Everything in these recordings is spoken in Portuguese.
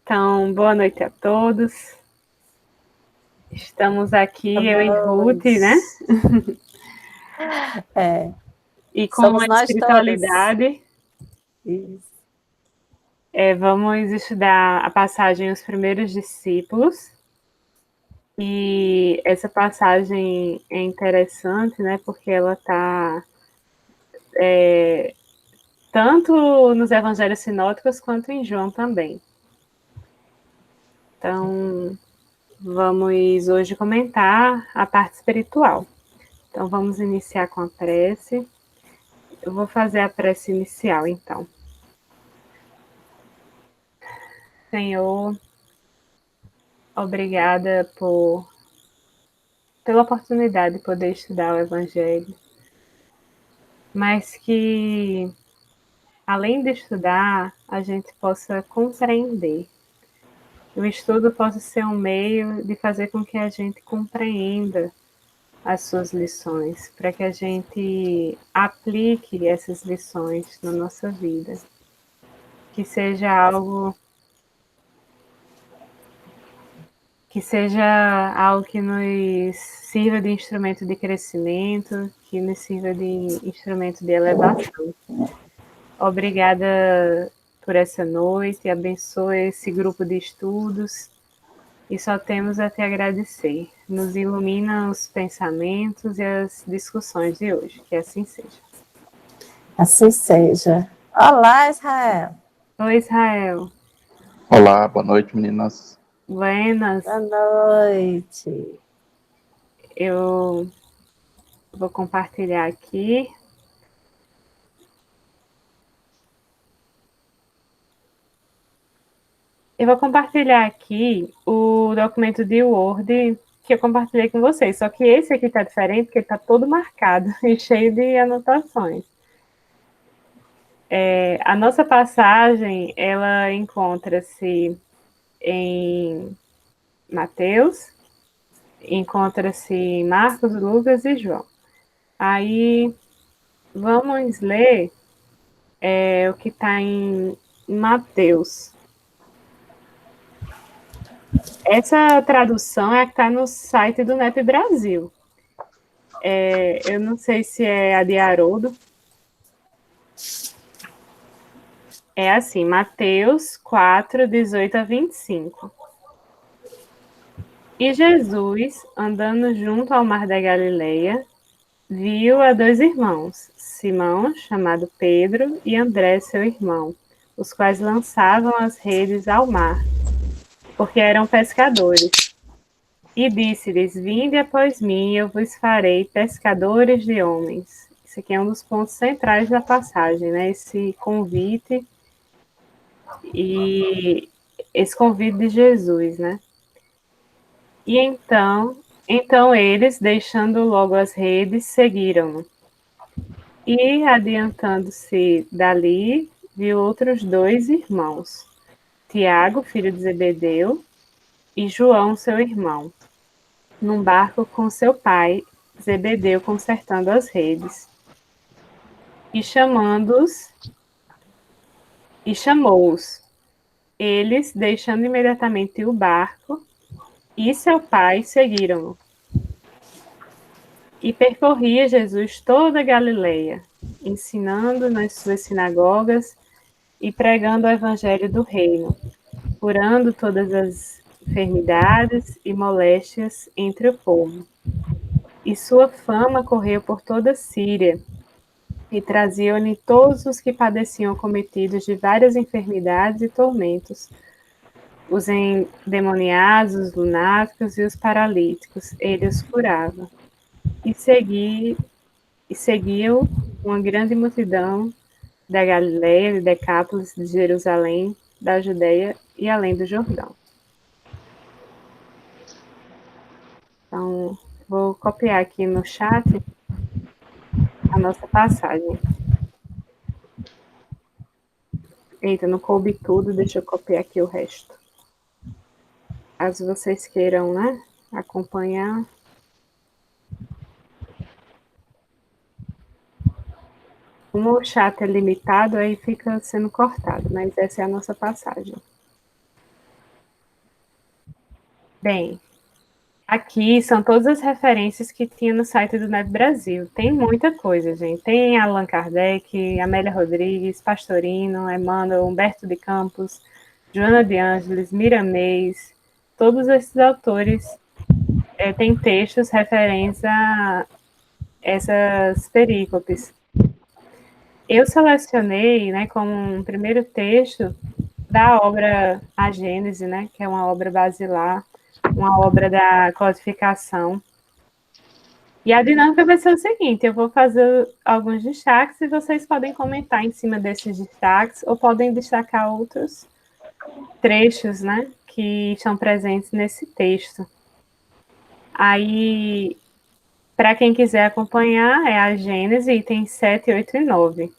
Então, boa noite a todos. Estamos aqui, eu e Ruth, né? E com Somos a nós espiritualidade, Isso. Vamos estudar a passagem Os Primeiros Discípulos. E essa passagem é interessante, né? Porque ela está tanto nos evangelhos sinóticos quanto em João também. Então, vamos hoje comentar a parte espiritual. Então, vamos iniciar com a prece. Eu vou fazer a prece inicial, então. Senhor, obrigada pela oportunidade de poder estudar o Evangelho, mas que, além de estudar, a gente possa compreender. O estudo possa ser um meio de fazer com que a gente compreenda as suas lições, para que a gente aplique essas lições na nossa vida. Que seja algo que nos sirva de instrumento de crescimento, que nos sirva de instrumento de elevação. Obrigada por essa noite, abençoe esse grupo de estudos e só temos a te agradecer. Nos ilumina os pensamentos e as discussões de hoje, que assim seja. Assim seja. Olá, Israel. Oi, Israel. Olá, boa noite, meninas. Buenas. Boa noite. Eu vou compartilhar aqui. Eu vou compartilhar aqui o documento de Word que eu compartilhei com vocês. Só que esse aqui está diferente, porque está todo marcado e cheio de anotações. A nossa passagem, ela encontra-se em Mateus, encontra-se em Marcos, Lucas e João. Aí, vamos ler o que está em Mateus. Essa tradução é a que está no site do NEP Brasil. Eu não sei se é a de Haroldo. É assim, Mateus 4, 18 a 25. E Jesus, andando junto ao mar da Galileia, viu a dois irmãos, Simão, chamado Pedro, e André, seu irmão, os quais lançavam as redes ao mar, porque eram pescadores. E disse-lhes: Vinde após mim, e eu vos farei pescadores de homens. Isso aqui é um dos pontos centrais da passagem, né? Esse convite de Jesus, né? E então eles, deixando logo as redes, seguiram-no. E, adiantando-se dali, viu outros dois irmãos, Tiago, filho de Zebedeu, e João, seu irmão, num barco com seu pai, Zebedeu, consertando as redes. E chamou-os. Eles, deixando imediatamente o barco, e seu pai seguiram-no. E percorria Jesus toda a Galileia, ensinando nas suas sinagogas e pregando o evangelho do reino, curando todas as enfermidades e moléstias entre o povo. E sua fama correu por toda a Síria, e traziam-lhe todos os que padeciam cometidos de várias enfermidades e tormentos, os endemoniados, os lunáticos e os paralíticos, ele os curava. E seguiu uma grande multidão da Galileia, de Decápolis, de Jerusalém, da Judeia e além do Jordão. Então, vou copiar aqui no chat a nossa passagem. Eita, não coube tudo, deixa eu copiar aqui o resto. Caso vocês queiram, né, acompanhar. Como o chat é limitado, aí fica sendo cortado, mas essa é a nossa passagem. Bem, aqui são todas as referências que tinha no site do Net Brasil. Tem muita coisa, gente. Tem Allan Kardec, Amélia Rodrigues, Pastorino, Emmanuel, Humberto de Campos, Joana de Ângeles, Miramês. Todos esses autores têm textos referentes a essas perícopes. Eu selecionei, né, como um primeiro texto da obra A Gênese, né, que é uma obra basilar, uma obra da codificação. E a dinâmica vai ser o seguinte: eu vou fazer alguns destaques e vocês podem comentar em cima desses destaques ou podem destacar outros trechos, né, que estão presentes nesse texto. Aí, para quem quiser acompanhar, é a Gênese, itens 7, 8 e 9.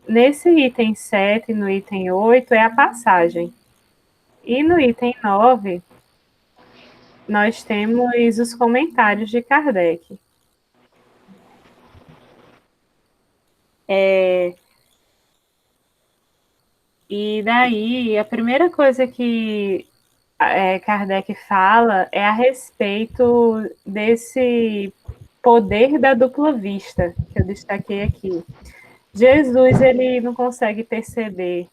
Nesse item 7, no item 8, é a passagem. E no item 9, nós temos os comentários de Kardec. E daí, a primeira coisa que Kardec fala é a respeito desse poder da dupla vista, que eu destaquei aqui. Jesus, ele não consegue perceber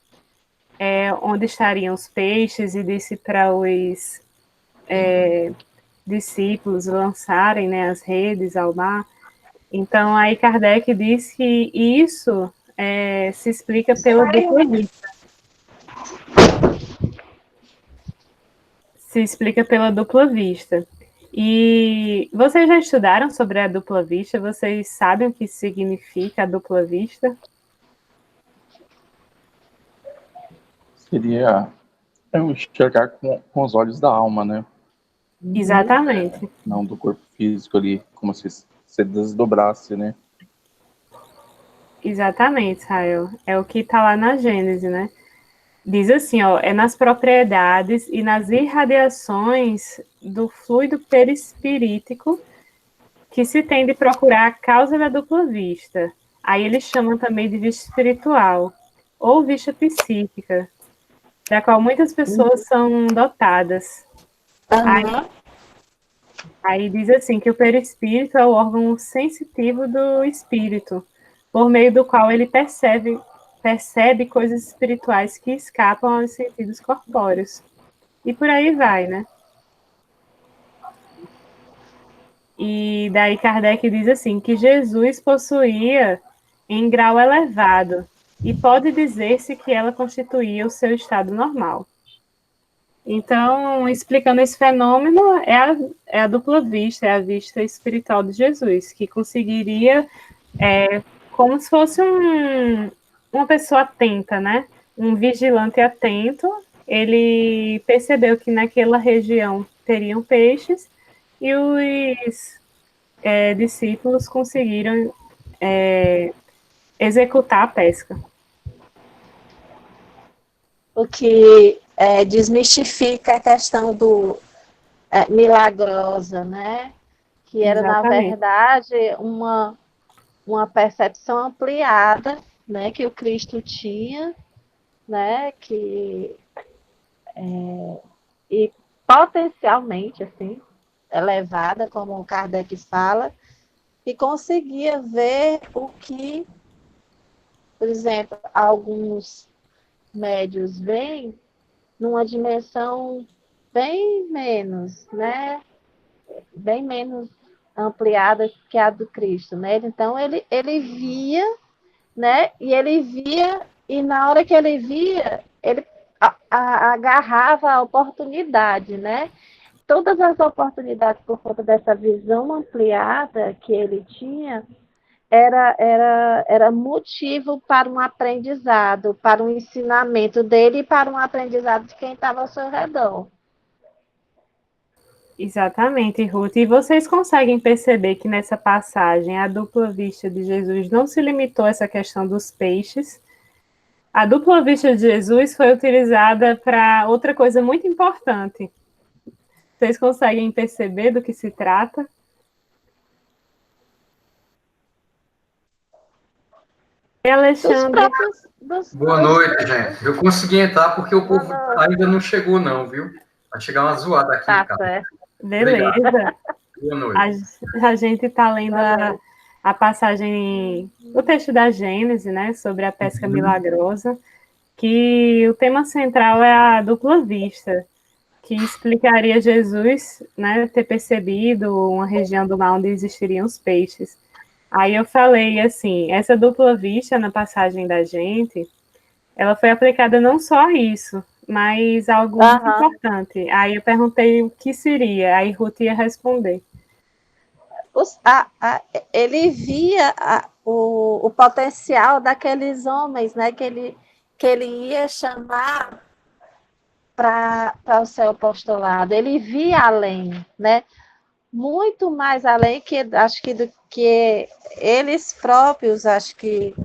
onde estariam os peixes e disse para os discípulos lançarem, né, as redes ao mar. Então, aí Kardec diz que isso se explica pela dupla vista. Se explica pela dupla vista. E vocês já estudaram sobre a dupla vista? Vocês sabem o que significa a dupla vista? Seria eu enxergar com os olhos da alma, né? Exatamente. Não do corpo físico ali, como se você desdobrasse, né? Exatamente, Israel. É o que está lá na Gênese, né? Diz assim, ó, é nas propriedades e nas irradiações do fluido perispirítico que se tem de procurar a causa da dupla vista. Aí eles chamam também de vista espiritual ou vista psíquica, da qual muitas pessoas são dotadas. Aí diz assim que o perispírito é o órgão sensitivo do espírito, por meio do qual ele percebe coisas espirituais que escapam aos sentidos corpóreos. E por aí vai, né? E daí Kardec diz assim, que Jesus possuía em grau elevado, e pode dizer-se que ela constituía o seu estado normal. Então, explicando esse fenômeno, é a dupla vista, é a vista espiritual de Jesus, que conseguiria, como se fosse uma pessoa atenta, né? Um vigilante atento, ele percebeu que naquela região teriam peixes e os discípulos conseguiram executar a pesca. O que desmistifica a questão do milagrosa, né? Que era, Exatamente. na verdade, uma percepção ampliada, né, que o Cristo tinha, né, e potencialmente, assim, elevada, como o Kardec fala, e conseguia ver o que, por exemplo, alguns médios veem numa dimensão bem menos, né, bem menos ampliada que a do Cristo, né? Então ele via, né? E na hora que ele via, ele agarrava a oportunidade, né? Todas as oportunidades por conta dessa visão ampliada que ele tinha era motivo para um aprendizado, para um ensinamento dele e para um aprendizado de quem estava ao seu redor. Exatamente, Ruth. E vocês conseguem perceber que nessa passagem a dupla vista de Jesus não se limitou a essa questão dos peixes. A dupla vista de Jesus foi utilizada para outra coisa muito importante. Vocês conseguem perceber do que se trata? E Alexandre? Boa noite, gente. Eu consegui entrar porque o povo ainda não chegou, não, viu? Vai chegar uma zoada aqui, Tá cara. certo. Beleza. Boa noite. A gente está lendo a passagem, o texto da Gênesis, né, sobre a pesca milagrosa, que o tema central é a dupla vista, que explicaria Jesus, né, ter percebido uma região do mar onde existiriam os peixes. Aí eu falei assim, essa dupla vista na passagem da gente, ela foi aplicada não só a isso, mas a algo muito importante. Aí eu perguntei o que seria, aí Ruth ia responder. Ele via o potencial daqueles homens, né, que ele ia chamar para o seu apostolado. Ele via além, né? Muito mais além que acho que do que eles próprios, acho que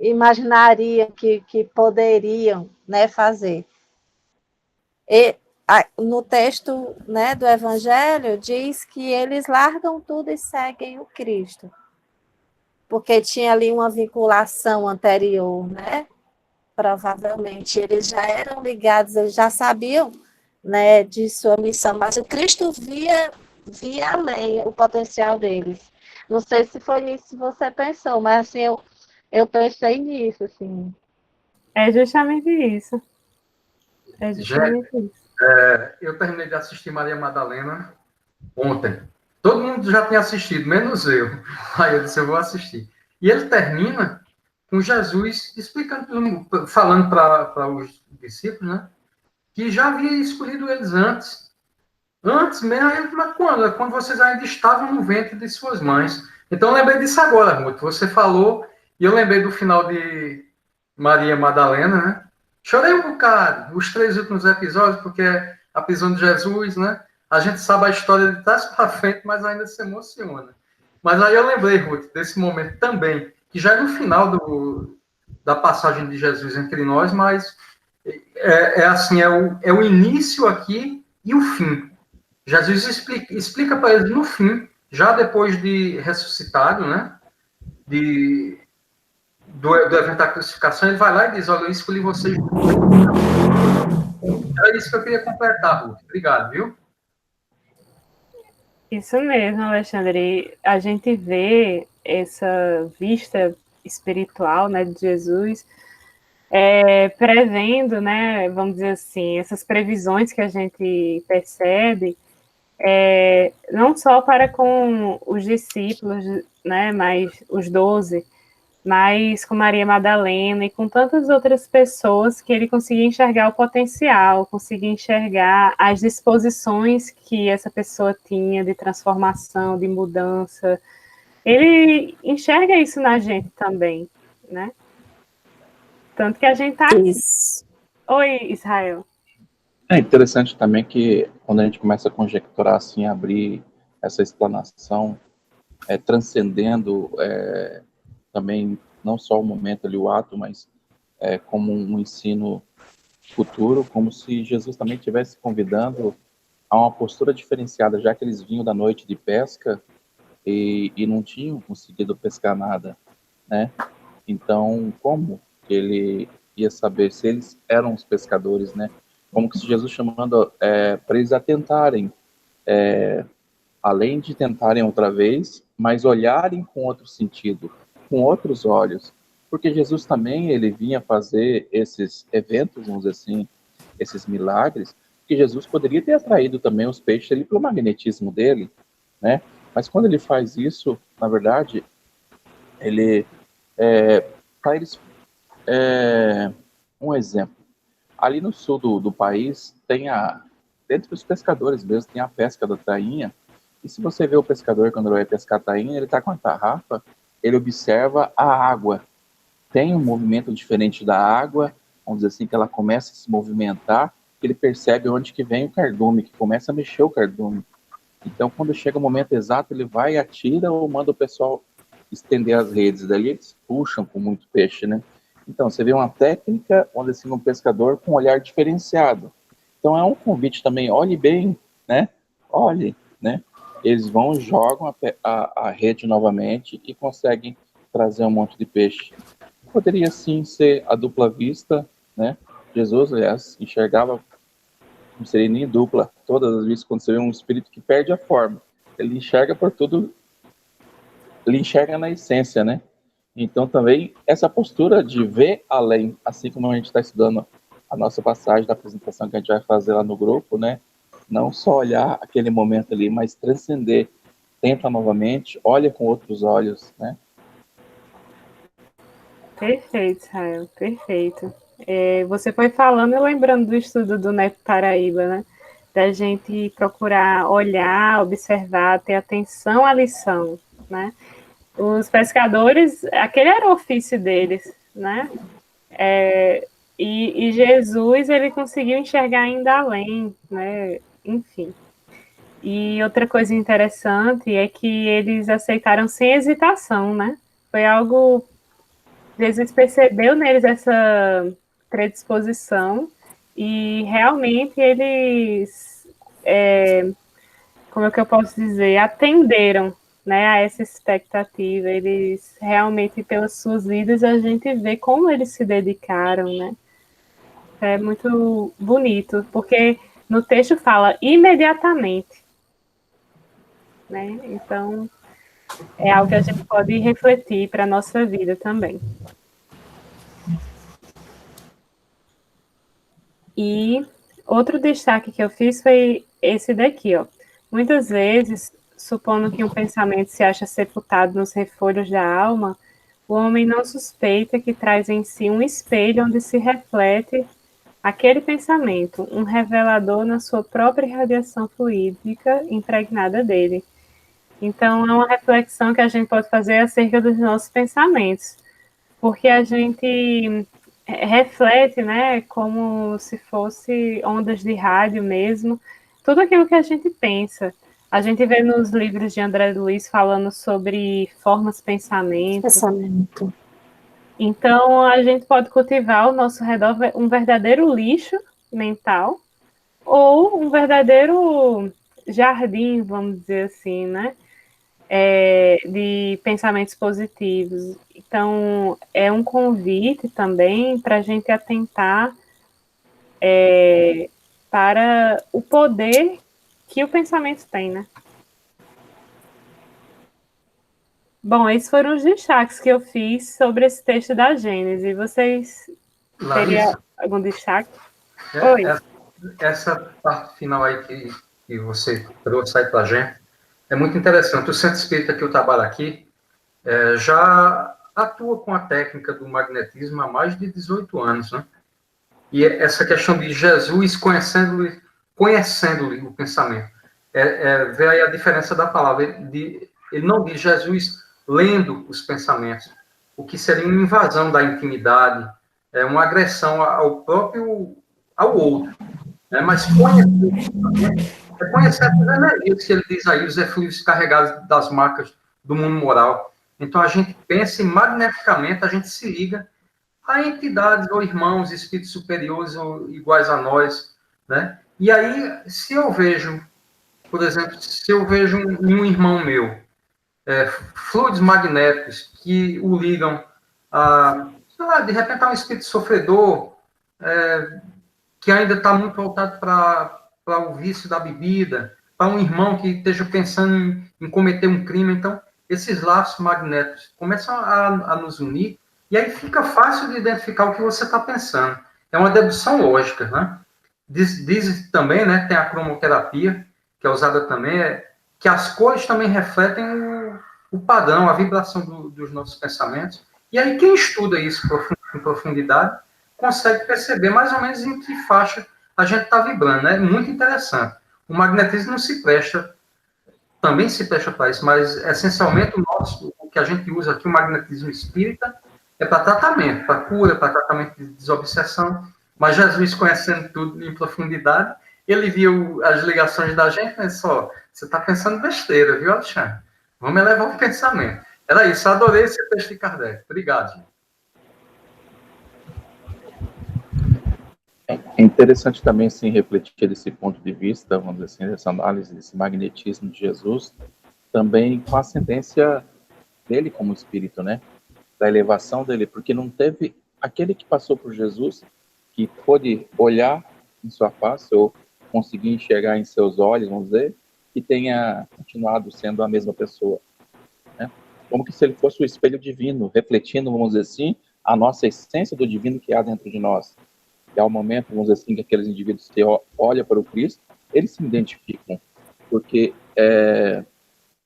imaginaria que poderiam, né, fazer. No texto, né, do Evangelho, diz que eles largam tudo e seguem o Cristo, porque tinha ali uma vinculação anterior, né? Provavelmente eles já eram ligados, eles já sabiam, né, de sua missão, mas o Cristo via além o potencial deles. Não sei se foi isso que você pensou, mas assim, eu pensei nisso, assim. É justamente isso. É justamente isso. Eu terminei de assistir Maria Madalena ontem. Todo mundo já tinha assistido, menos eu. Aí eu disse, eu vou assistir. E ele termina com Jesus explicando, falando para os discípulos, né, que já havia escolhido eles antes. Antes mesmo, mas quando? Quando vocês ainda estavam no ventre de suas mães. Então eu lembrei disso agora, Ruth. Você falou, e eu lembrei do final de Maria Madalena, né? Chorei um bocado, os 3 últimos episódios, porque é a prisão de Jesus, né? A gente sabe a história de trás para frente, mas ainda se emociona. Mas aí eu lembrei, Ruth, desse momento também, que já é no final da passagem de Jesus entre nós, mas assim, é o início aqui e o fim. Jesus explica para eles no fim, já depois de ressuscitado, né? Do evento da crucificação, ele vai lá e diz, olha, eu escolhi vocês. Era isso que eu queria completar, Ruth. Obrigado, viu? Isso mesmo, Alexandre. A gente vê essa vista espiritual, né, de Jesus, prevendo, né, vamos dizer assim, essas previsões que a gente percebe, não só para com os discípulos, né, mas os 12, mas com Maria Madalena e com tantas outras pessoas que ele conseguia enxergar o potencial, conseguia enxergar as disposições que essa pessoa tinha de transformação, de mudança. Ele enxerga isso na gente também, né? Tanto que a gente tá aqui. Isso. Oi, Israel. É interessante também que quando a gente começa a conjecturar, assim, abrir essa explanação, transcendendo também não só o momento ali, o ato, mas como um ensino futuro, como se Jesus também estivesse convidando a uma postura diferenciada, já que eles vinham da noite de pesca e não tinham conseguido pescar nada, né? Então, como que ele ia saber se eles eram os pescadores, né? Como que se Jesus chamando para eles atentarem, além de tentarem outra vez, mas olharem com outro sentido, com outros olhos, porque Jesus também ele vinha fazer esses eventos, vamos dizer assim, esses milagres, que Jesus poderia ter atraído também os peixes ali pelo magnetismo dele, né? Mas quando ele faz isso, na verdade, ele para eles um exemplo. Ali no sul do país tem dentre os pescadores mesmo tem a pesca da tainha. E se você vê o pescador quando ele vai pescar a tainha, ele está com a tarrafa, ele observa a água. Tem um movimento diferente da água, vamos dizer assim, que ela começa a se movimentar, ele percebe onde que vem o cardume, que começa a mexer o cardume. Então, quando chega o momento exato, ele vai, atira ou manda o pessoal estender as redes. Dali eles puxam com muito peixe, né? Então, você vê uma técnica onde assim, um pescador com um olhar diferenciado. Então, é um convite também, olhe bem, né? Olhe, né? Eles vão, jogam a rede novamente e conseguem trazer um monte de peixe. Poderia, sim, ser a dupla vista, né? Jesus, aliás, enxergava não seria nem dupla. Todas as vezes quando você vê um espírito que perde a forma, ele enxerga por tudo, ele enxerga na essência, né? Então também essa postura de ver além, assim como a gente está estudando a nossa passagem da apresentação que a gente vai fazer lá no grupo, né? Não só olhar aquele momento ali, mas transcender, tenta novamente, olha com outros olhos, né? Perfeito, Israel, perfeito. Você foi falando e lembrando do estudo do Neto Paraíba, né? Da gente procurar olhar, observar, ter atenção à lição, né? Os pescadores, aquele era o ofício deles, né? E Jesus, ele conseguiu enxergar ainda além, né? Enfim. E outra coisa interessante é que eles aceitaram sem hesitação, né? Foi algo... Jesus percebeu neles essa predisposição e realmente eles, como é que eu posso dizer, atenderam, né, a essa expectativa. Eles realmente, pelas suas vidas, a gente vê como eles se dedicaram, né? É muito bonito, porque no texto fala imediatamente, né? Então, é algo que a gente pode refletir para a nossa vida também. E outro destaque que eu fiz foi esse daqui, ó. Muitas vezes, supondo que um pensamento se acha sepultado nos refolhos da alma, o homem não suspeita que traz em si um espelho onde se reflete aquele pensamento, um revelador na sua própria radiação fluídica impregnada dele. Então, é uma reflexão que a gente pode fazer acerca dos nossos pensamentos, porque a gente reflete, né, como se fosse ondas de rádio mesmo, tudo aquilo que a gente pensa. A gente vê nos livros de André Luiz falando sobre formas pensamento. Então, a gente pode cultivar ao nosso redor um verdadeiro lixo mental ou um verdadeiro jardim, vamos dizer assim, né? De pensamentos positivos. Então, é um convite também para a gente atentar para o poder que o pensamento tem, né? Bom, esses foram os destaques que eu fiz sobre esse texto da Gênesis. Vocês teriam algum destaque? Oi. Essa parte final aí que você trouxe aí para a gente é muito interessante. O Centro Espírita que eu trabalho aqui já atua com a técnica do magnetismo há mais de 18 anos, né? E essa questão de Jesus conhecendo-lhe o pensamento. Vê aí a diferença da palavra. Ele não diz Jesus lendo os pensamentos, o que seria uma invasão da intimidade, uma agressão ao outro. Né? Mas conhecer as energias que ele diz aí, os eflúvios carregados das marcas do mundo moral. Então, a gente pensa e magneticamente a gente se liga a entidades ou irmãos, espíritos superiores ou iguais a nós, né? E aí, se eu vejo, por exemplo, um irmão meu, fluidos magnéticos que o ligam a, sei lá, de repente a um espírito sofredor, que ainda está muito voltado para o vício da bebida, para um irmão que esteja pensando em cometer um crime. Então, esses laços magnéticos começam a nos unir, e aí fica fácil de identificar o que você está pensando. É uma dedução lógica, né? Diz também, né, tem a cromoterapia, que é usada também, que as cores também refletem o padrão, a vibração dos nossos pensamentos. E aí quem estuda isso em profundidade consegue perceber mais ou menos em que faixa a gente está vibrando, né? Muito interessante. O magnetismo não se presta, também se presta para isso, mas essencialmente o que a gente usa aqui, o magnetismo espírita, é para tratamento, para cura, para tratamento de desobsessão. Mas Jesus, conhecendo tudo em profundidade, ele viu as ligações da gente, mas só, você está pensando besteira, viu, Alexandre? Vamos elevar o pensamento. Era isso, adorei esse texto de Kardec. Obrigado, gente. É interessante também, assim, refletir desse ponto de vista, vamos dizer assim, dessa análise desse magnetismo de Jesus, também com a ascendência dele como espírito, né? Da elevação dele, porque não teve aquele que passou por Jesus, que pôde olhar em sua face, ou conseguir enxergar em seus olhos, vamos dizer, e tenha continuado sendo a mesma pessoa, né? Como que se ele fosse o espelho divino, refletindo, vamos dizer assim, a nossa essência do divino que há dentro de nós. E ao momento, vamos dizer assim, que aqueles indivíduos que olham para o Cristo, eles se identificam, porque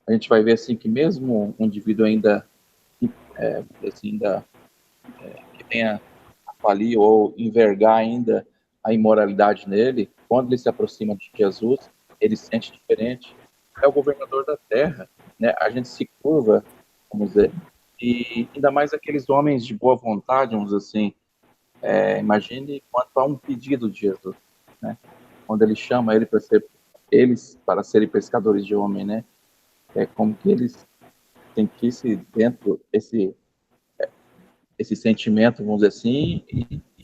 a gente vai ver assim que mesmo um indivíduo ainda, assim, ainda que tenha falir ou envergar ainda a imoralidade nele, quando ele se aproxima de Jesus, ele se sente diferente. É o governador da terra, né? A gente se curva, vamos dizer, e ainda mais aqueles homens de boa vontade, vamos dizer assim. Imagine quanto a um pedido de Jesus, né? Quando ele chama eles para serem pescadores de homem, né? É como que eles sentissem dentro esse sentimento, vamos dizer assim,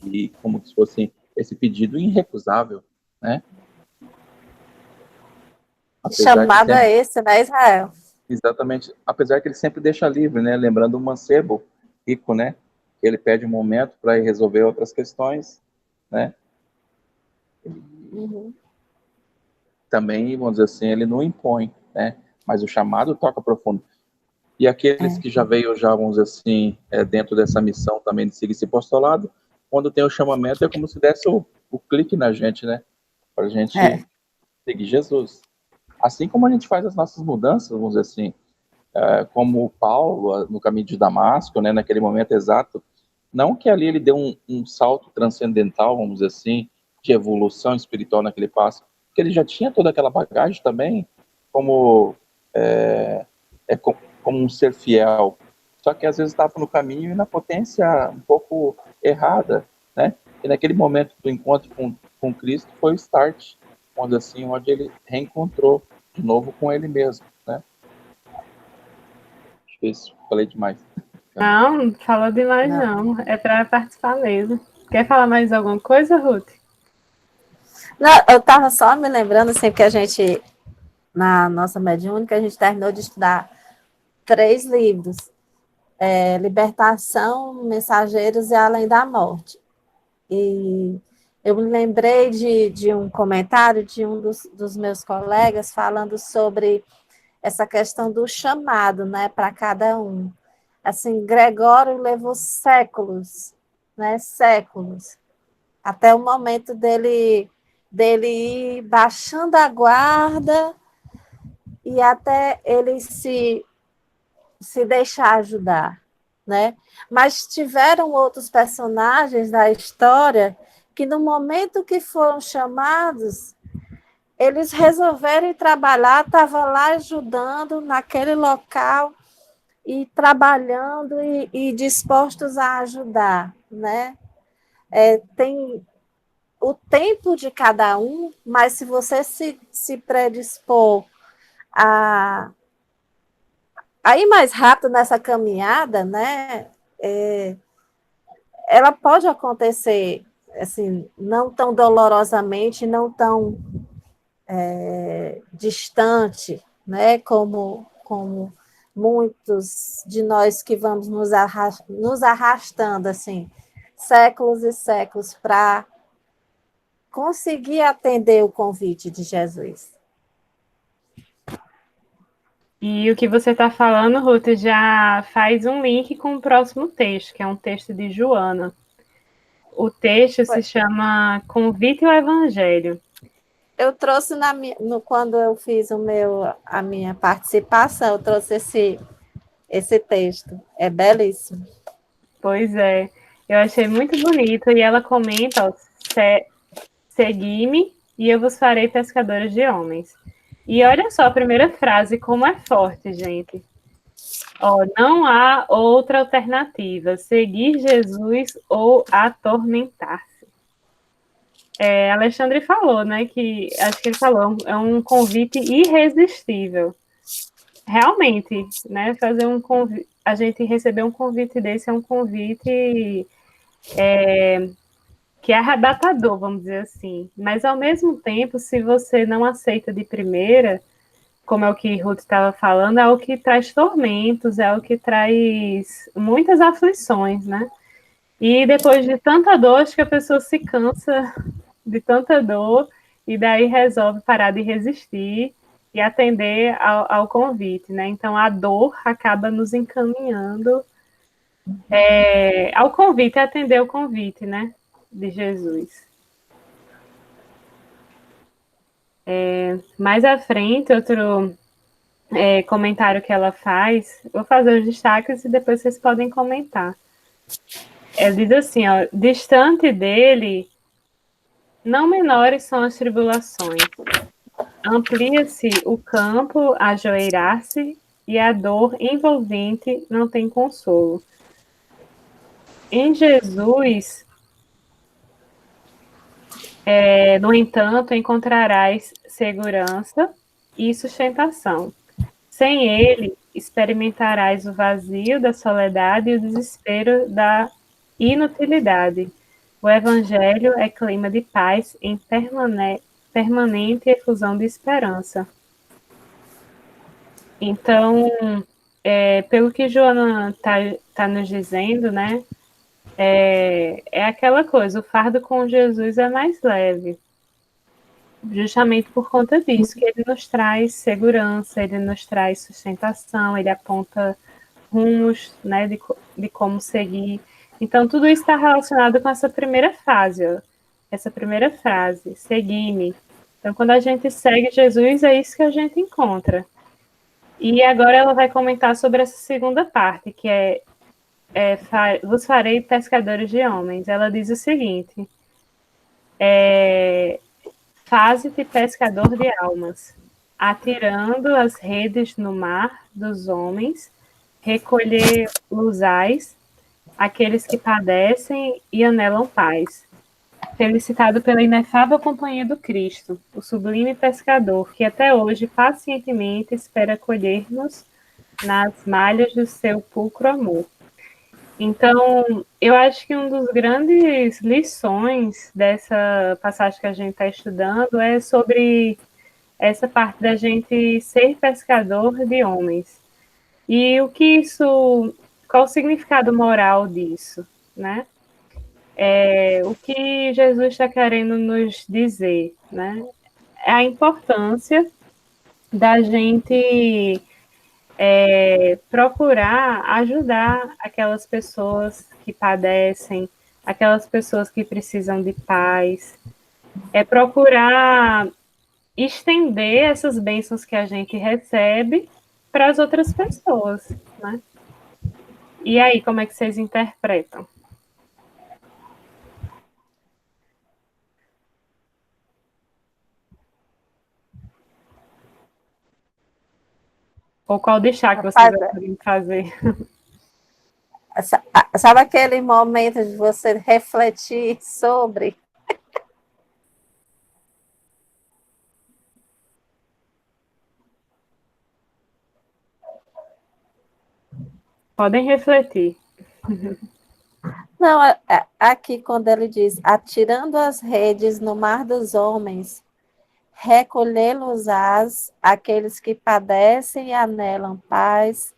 e como se fosse esse pedido irrecusável, né? Que Apesar que chamado sempre, é esse, né, Israel? exatamente, apesar que ele sempre deixa livre, né? Lembrando o mancebo rico, né? Que ele pede um momento para ir resolver outras questões, né? Uhum. Também, vamos dizer assim, ele não impõe, né? Mas o chamado toca profundo. E aqueles que já veio, já, vamos dizer assim, dentro dessa missão também de seguir esse postulado, quando tem o chamamento é como se desse o clique na gente, né? Para a gente seguir Jesus. Assim como a gente faz as nossas mudanças, vamos dizer assim, como o Paulo, no caminho de Damasco, né, naquele momento exato, não que ali ele deu um salto transcendental, vamos dizer assim, de evolução espiritual naquele passo, porque ele já tinha toda aquela bagagem também, como, como um ser fiel, só que às vezes estava no caminho e na potência um pouco errada, né? E naquele momento do encontro com Cristo foi o start, vamos dizer assim, onde ele reencontrou de novo com ele mesmo, né? Acho que isso, falei demais. Não, não falou demais, não. É para participar mesmo. Quer falar mais alguma coisa, Ruth? Não, eu estava só me lembrando, assim, que a gente, na nossa mediúnica, a gente terminou de estudar 3 livros. Libertação, Mensageiros e Além da Morte. E eu me lembrei de um comentário de um dos meus colegas falando sobre essa questão do chamado, né, para cada um. Assim, Gregório levou séculos, né, séculos, até o momento dele ir baixando a guarda e até ele se deixar ajudar, né? Mas tiveram outros personagens da história que no momento que foram chamados, eles resolveram ir trabalhar, estavam lá ajudando naquele local e trabalhando e dispostos a ajudar, né? Tem o tempo de cada um, mas se você se predispor a ir mais rápido nessa caminhada, né? Ela pode acontecer assim, não tão dolorosamente, não tão distante, né? Como muitos de nós que vamos nos arrastando assim, séculos e séculos para conseguir atender o convite de Jesus. E o que você está falando, Ruth, já faz um link com o próximo texto, que é um texto de Joana. O texto se chama Convite ao Evangelho. Eu trouxe quando eu fiz a minha participação, eu trouxe esse texto. É belíssimo. Pois é, eu achei muito bonito. E ela comenta, ó, segui-me e eu vos farei pescadores de homens. E olha só a primeira frase, como é forte, gente. Ó, não há outra alternativa, seguir Jesus ou atormentar-se. Alexandre falou, né, que acho que ele falou, é um convite irresistível. Realmente, né, fazer um convite, a gente receber um convite desse é um convite que é arrebatador, vamos dizer assim. Mas, ao mesmo tempo, se você não aceita de primeira, como é o que Ruth estava falando, é o que traz tormentos, é o que traz muitas aflições, né? E depois de tanta dor, acho que a pessoa se cansa de tanta dor e daí resolve parar de resistir e atender ao convite, né? Então a dor acaba nos encaminhando ao convite, atender o convite, né? De Jesus. Mais à frente, outro comentário que ela faz, vou fazer os destaques e depois vocês podem comentar. Ela diz assim, ó, distante dele, não menores são as tribulações. Amplia-se o campo a ajoelhar-se e a dor envolvente não tem consolo. Em Jesus, no entanto, encontrarás segurança e sustentação. Sem ele, experimentarás o vazio da soledade e o desespero da inutilidade. O Evangelho é clima de paz em permanente efusão de esperança. Então, pelo que Joana está nos dizendo, né, é aquela coisa, o fardo com Jesus é mais leve, justamente por conta disso, que ele nos traz segurança, ele nos traz sustentação, ele aponta rumos, né, de como seguir. Então, tudo isso está relacionado com essa primeira frase, ó, essa primeira frase, segui-me. Então, quando a gente segue Jesus, é isso que a gente encontra. E agora ela vai comentar sobre essa segunda parte, que vos farei pescadores de homens. Ela diz o seguinte, faze-te pescador de almas, atirando as redes no mar dos homens, recolher-los-ás, aqueles que padecem e anelam paz. Felicitado pela inefável companhia do Cristo, o sublime pescador, que até hoje pacientemente espera colher-nos nas malhas do seu pulcro amor. Então, eu acho que uma das grandes lições dessa passagem que a gente está estudando é sobre essa parte da gente ser pescador de homens. E o que isso, qual o significado moral disso, né? O que Jesus está querendo nos dizer, né? É a importância da gente procurar ajudar aquelas pessoas que padecem, aquelas pessoas que precisam de paz, procurar estender essas bênçãos que a gente recebe para as outras pessoas, né? E aí, como é que vocês interpretam? Ou qual destaque vocês podem fazer? Sabe aquele momento de você refletir sobre? Podem refletir. Não, aqui quando ele diz, atirando as redes no mar dos homens, recolhê-los-ás, aqueles que padecem e anelam paz,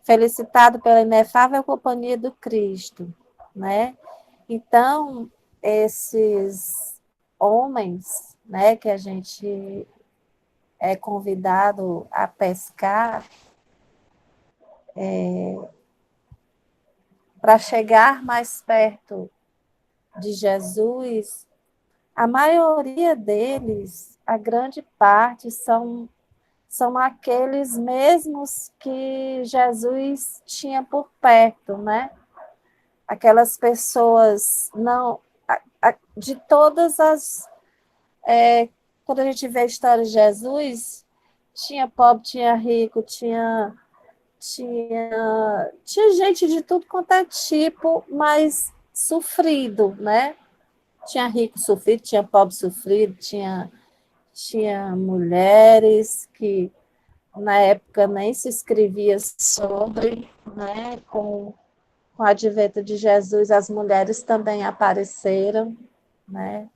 felicitado pela inefável companhia do Cristo, né? Então, esses homens, né, que a gente é convidado a pescar, para chegar mais perto de Jesus, a maioria deles, a grande parte, são aqueles mesmos que Jesus tinha por perto, né? Aquelas pessoas, não, de todas as... quando a gente vê a história de Jesus, tinha pobre, tinha rico, tinha gente de tudo quanto é tipo, mas sofrido, né? Tinha rico sofrido, tinha pobre sofrido, tinha mulheres que na época nem se escrevia sobre, né? Com o advento de Jesus, as mulheres também apareceram, né?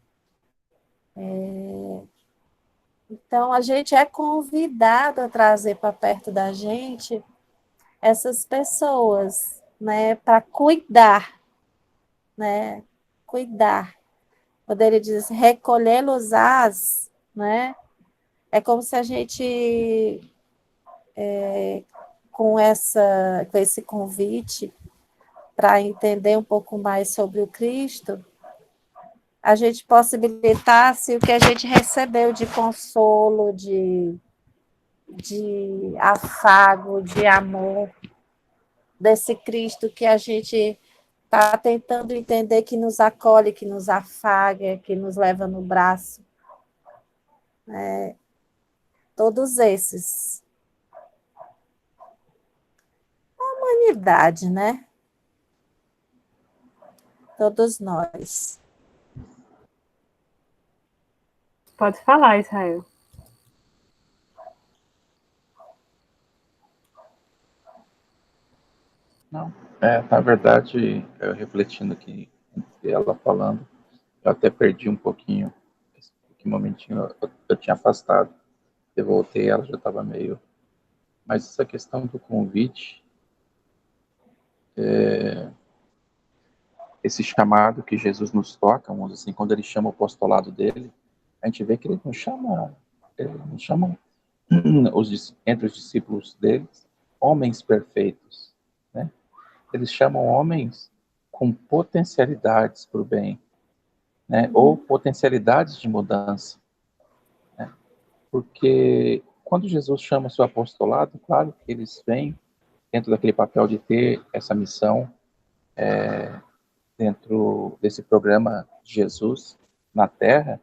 Então, a gente é convidado a trazer para perto da gente essas pessoas, né? Para cuidar, né? Cuidar. Quando ele diz recolhê-los-ás, né? É como se a gente, com esse convite, para entender um pouco mais sobre o Cristo, a gente possibilitasse o que a gente recebeu de consolo, de afago, de amor, desse Cristo que a gente está tentando entender, que nos acolhe, que nos afaga, que nos leva no braço. Todos esses. A humanidade, né? Todos nós. Pode falar, Israel. Não, na verdade, eu refletindo aqui, entre ela falando, eu até perdi um pouquinho, que momentinho eu tinha afastado, eu voltei, ela já estava meio... Mas essa questão do convite, esse chamado que Jesus nos toca, vamos dizer assim, quando ele chama o apostolado dele, a gente vê que ele não chama entre os discípulos deles, homens perfeitos, né? Eles chamam homens com potencialidades para o bem, né? Ou potencialidades de mudança, né? Porque quando Jesus chama o seu apostolado, claro que eles vêm dentro daquele papel de ter essa missão, dentro desse programa de Jesus na Terra,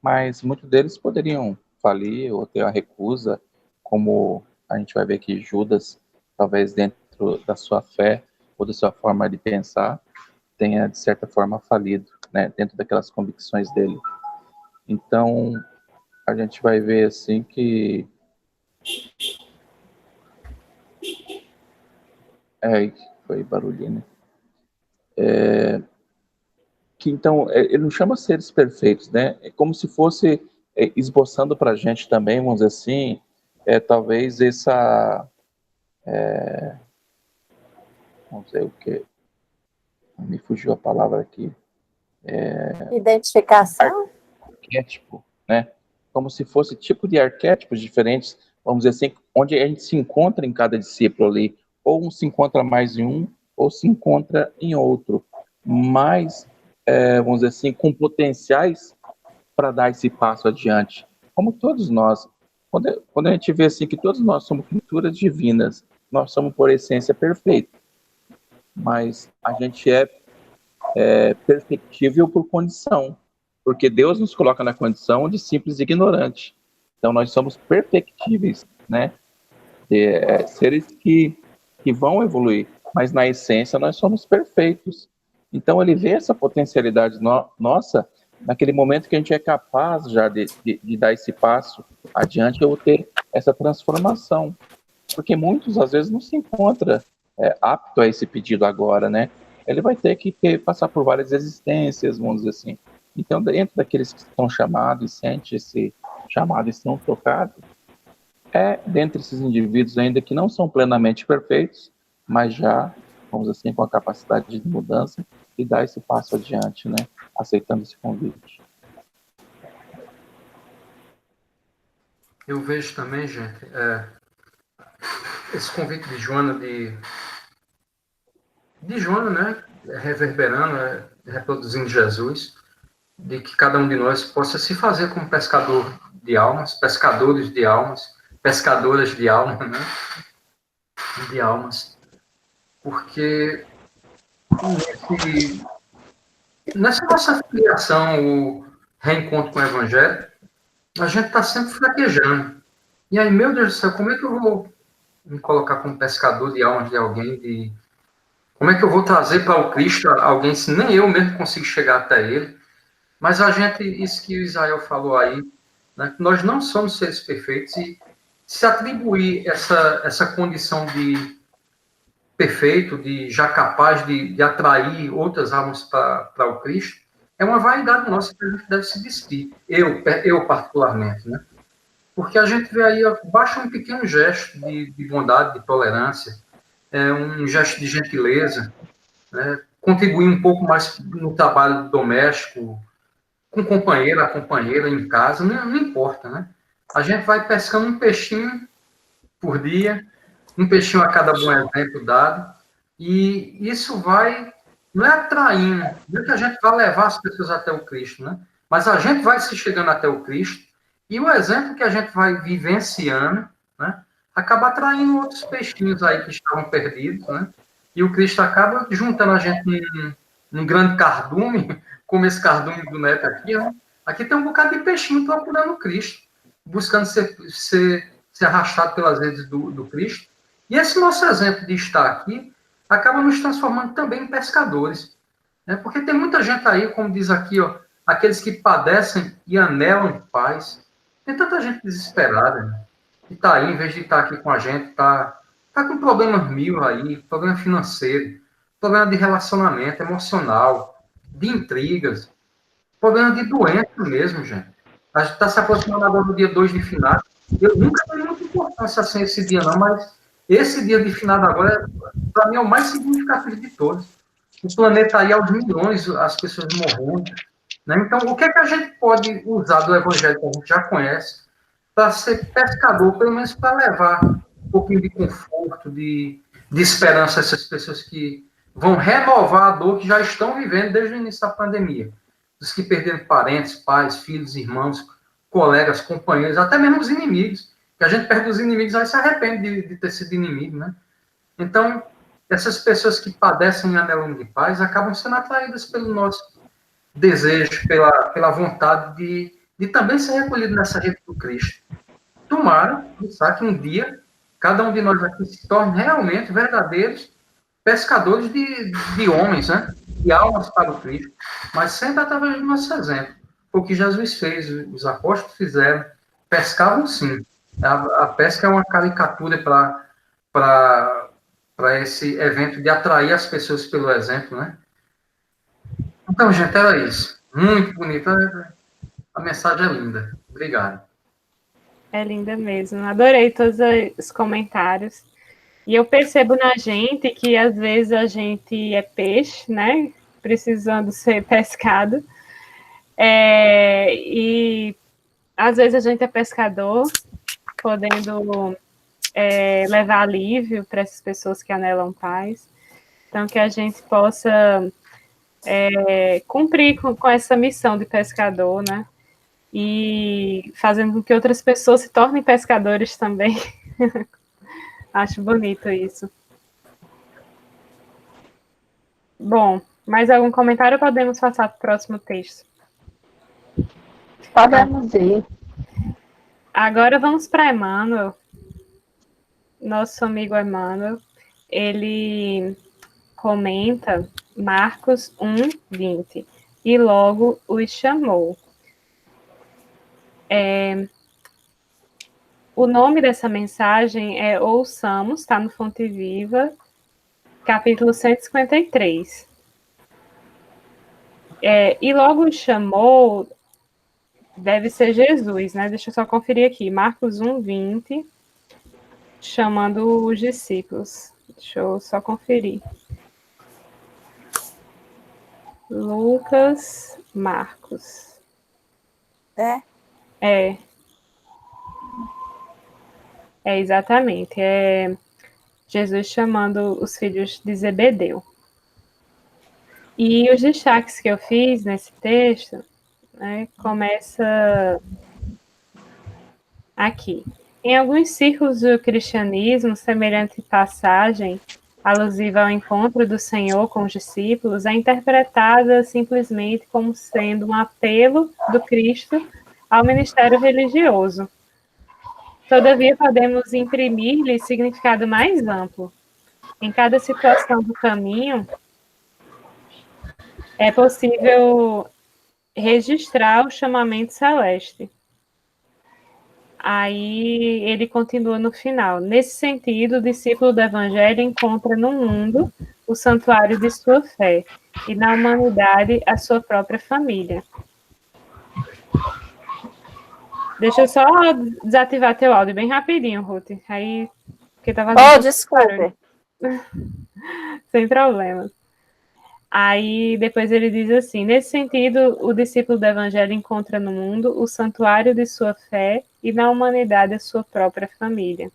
mas muitos deles poderiam falir ou ter uma recusa, como a gente vai ver que Judas, talvez dentro da sua fé ou da sua forma de pensar, tenha, de certa forma, falido, né, dentro daquelas convicções dele. Então, a gente vai ver, assim, que... foi barulhinho, né? Que, então, ele não chama seres perfeitos, né? É como se fosse esboçando para a gente também, vamos dizer assim, talvez essa... não sei o que, me fugiu a palavra aqui. Identificação? Arquétipo, né? Como se fosse tipo de arquétipos diferentes, vamos dizer assim, onde a gente se encontra em cada discípulo ali, ou um se encontra mais em um, ou se encontra em outro, mas, vamos dizer assim, com potenciais para dar esse passo adiante. Como todos nós, quando a gente vê assim que todos nós somos criaturas divinas, nós somos por essência perfeitos, mas a gente é perfectível por condição, porque Deus nos coloca na condição de simples ignorante. Então nós somos perfectíveis, né? Seres que vão evoluir, mas na essência nós somos perfeitos. Então ele vê essa potencialidade nossa naquele momento que a gente é capaz já de dar esse passo adiante ou ter essa transformação. Porque muitos, às vezes, não se encontra apto a esse pedido agora, né? Ele vai ter que passar por várias existências, vamos dizer assim. Então, dentro daqueles que estão chamados e sentem esse chamado e são tocados, dentre esses indivíduos ainda que não são plenamente perfeitos, mas já, vamos dizer assim, com a capacidade de mudança e dar esse passo adiante, né? Aceitando esse convite. Eu vejo também, gente, esse convite de Joana, né, reverberando, reproduzindo Jesus, de que cada um de nós possa se fazer como pescador de almas, pescadores de almas, pescadoras de almas, né? De almas. Porque nessa nossa filiação, o reencontro com o Evangelho, a gente está sempre fraquejando. E aí, meu Deus do céu, como é que eu vou me colocar como pescador de almas de alguém? Como é que eu vou trazer para o Cristo alguém se nem eu mesmo consigo chegar até ele? Mas isso que o Israel falou aí, né, nós não somos seres perfeitos e se atribuir essa condição de perfeito, de já capaz de atrair outras almas para o Cristo, é uma vaidade nossa que a gente deve se vestir. Eu particularmente, né? Porque a gente vê aí, basta um pequeno gesto de bondade, de tolerância, um gesto de gentileza, né? contribuir um pouco mais no trabalho doméstico, com o companheiro, a companheira em casa, não importa, né? A gente vai pescando um peixinho por dia, um peixinho a cada bom exemplo dado, e isso vai, não é atraindo, não é que a gente vai levar as pessoas até o Cristo, né? Mas a gente vai se chegando até o Cristo, e o exemplo que a gente vai vivenciando, né, acaba atraindo outros peixinhos aí que estavam perdidos, né? E o Cristo acaba juntando a gente num grande cardume, como esse cardume do Neto aqui, né? Aqui tem um bocado de peixinho procurando o Cristo, buscando ser arrastado pelas redes do Cristo. E esse nosso exemplo de estar aqui acaba nos transformando também em pescadores. Né? Porque tem muita gente aí, como diz aqui, ó, aqueles que padecem e anelam paz. Tem tanta gente desesperada, né? Que está aí, em vez de estar aqui com a gente, está com problemas mil aí, problema financeiro, problema de relacionamento emocional, de intrigas, problema de doença mesmo, gente. A gente está se aproximando agora do dia 2 de finado. Eu nunca dei muita importância assim esse dia, não, mas esse dia de finado agora, para mim, é o mais significativo de todos. O planeta aí, aos milhões, as pessoas morrendo. Né? Então, o que é que a gente pode usar do evangelho que a gente já conhece para ser pescador, pelo menos para levar um pouquinho de conforto, de esperança a essas pessoas que vão renovar a dor que já estão vivendo desde o início da pandemia. Os que perderam parentes, pais, filhos, irmãos, colegas, companheiros, até mesmo os inimigos. Que a gente perde os inimigos, aí se arrepende de ter sido inimigo, né? Então, essas pessoas que padecem anelão de paz acabam sendo atraídas pelo nosso desejo, pela vontade de também ser recolhido nessa rede do Cristo. Tomara, pensar que um dia cada um de nós aqui se torne realmente verdadeiros pescadores de homens, né? De almas para o Cristo, mas sempre através do nosso exemplo. Foi o que Jesus fez, os apóstolos fizeram, pescavam sim. A pesca é uma caricatura para esse evento de atrair as pessoas pelo exemplo, né? Então, gente, era isso. Muito bonita. A mensagem é linda. Obrigado. É linda mesmo. Adorei todos os comentários. E eu percebo na gente que às vezes a gente é peixe, né? Precisando ser pescado. E às vezes a gente é pescador, podendo levar alívio para essas pessoas que anelam paz. Então, que a gente possa cumprir com essa missão de pescador, né? E fazendo com que outras pessoas se tornem pescadores também. Acho bonito isso. Bom, mais algum comentário ou podemos passar para o próximo texto? Podemos ir. Agora vamos para Emmanuel. Nosso amigo Emmanuel. Ele comenta Marcos 1:20. E logo os chamou. O nome dessa mensagem é Ouçamos, está no Fonte Viva, capítulo 153. E logo os chamou, deve ser Jesus, né? Deixa eu só conferir aqui. Marcos 1:20, chamando os discípulos. Deixa eu só conferir. Lucas, Marcos. É exatamente. É Jesus chamando os filhos de Zebedeu. E os destaques que eu fiz nesse texto, né, começa aqui. Em alguns círculos do cristianismo, semelhante passagem alusiva ao encontro do Senhor com os discípulos é interpretada simplesmente como sendo um apelo do Cristo ao ministério religioso. Todavia, podemos imprimir-lhe significado mais amplo. Em cada situação do caminho, é possível registrar o chamamento celeste. Aí ele continua no final. Nesse sentido, o discípulo do Evangelho encontra no mundo o santuário de sua fé e na humanidade a sua própria família. Deixa eu só desativar teu áudio bem rapidinho, Ruth. Aí, porque tava desculpe. Sem problema. Aí depois ele diz assim: nesse sentido, o discípulo do Evangelho encontra no mundo o santuário de sua fé e na humanidade a sua própria família.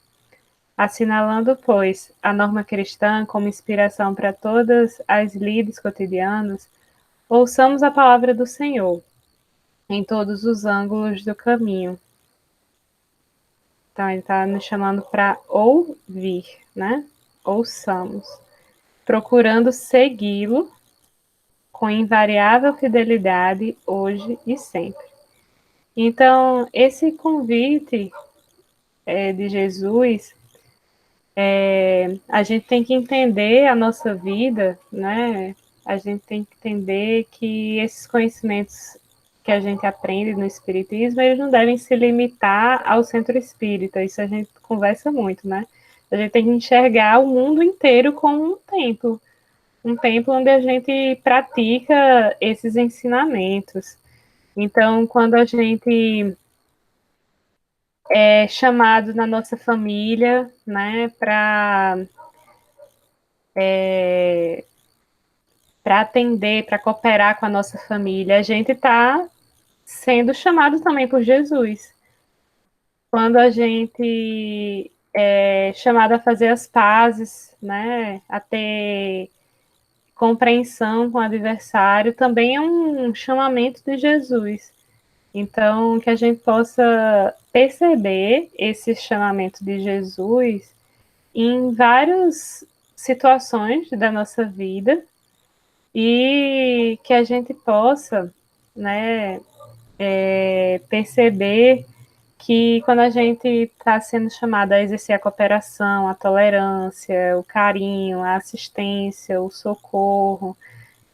Assinalando, pois, a norma cristã como inspiração para todas as lides cotidianas, ouçamos a palavra do Senhor em todos os ângulos do caminho. Então, ele está nos chamando para ouvir, né? Ouçamos, procurando segui-lo com invariável fidelidade hoje e sempre. Então, esse convite de Jesus, a gente tem que entender a nossa vida, né? A gente tem que entender que esses conhecimentos que a gente aprende no Espiritismo, eles não devem se limitar ao centro espírita. Isso a gente conversa muito, né? A gente tem que enxergar o mundo inteiro como um templo onde a gente pratica esses ensinamentos. Então, quando a gente é chamado na nossa família, né, para atender, para cooperar com a nossa família, a gente está sendo chamado também por Jesus. Quando a gente é chamado a fazer as pazes, né, a ter compreensão com o adversário, também é um chamamento de Jesus. Então, que a gente possa perceber esse chamamento de Jesus em várias situações da nossa vida e que a gente possa, né, perceber que quando a gente está sendo chamado a exercer a cooperação, a tolerância, o carinho, a assistência, o socorro,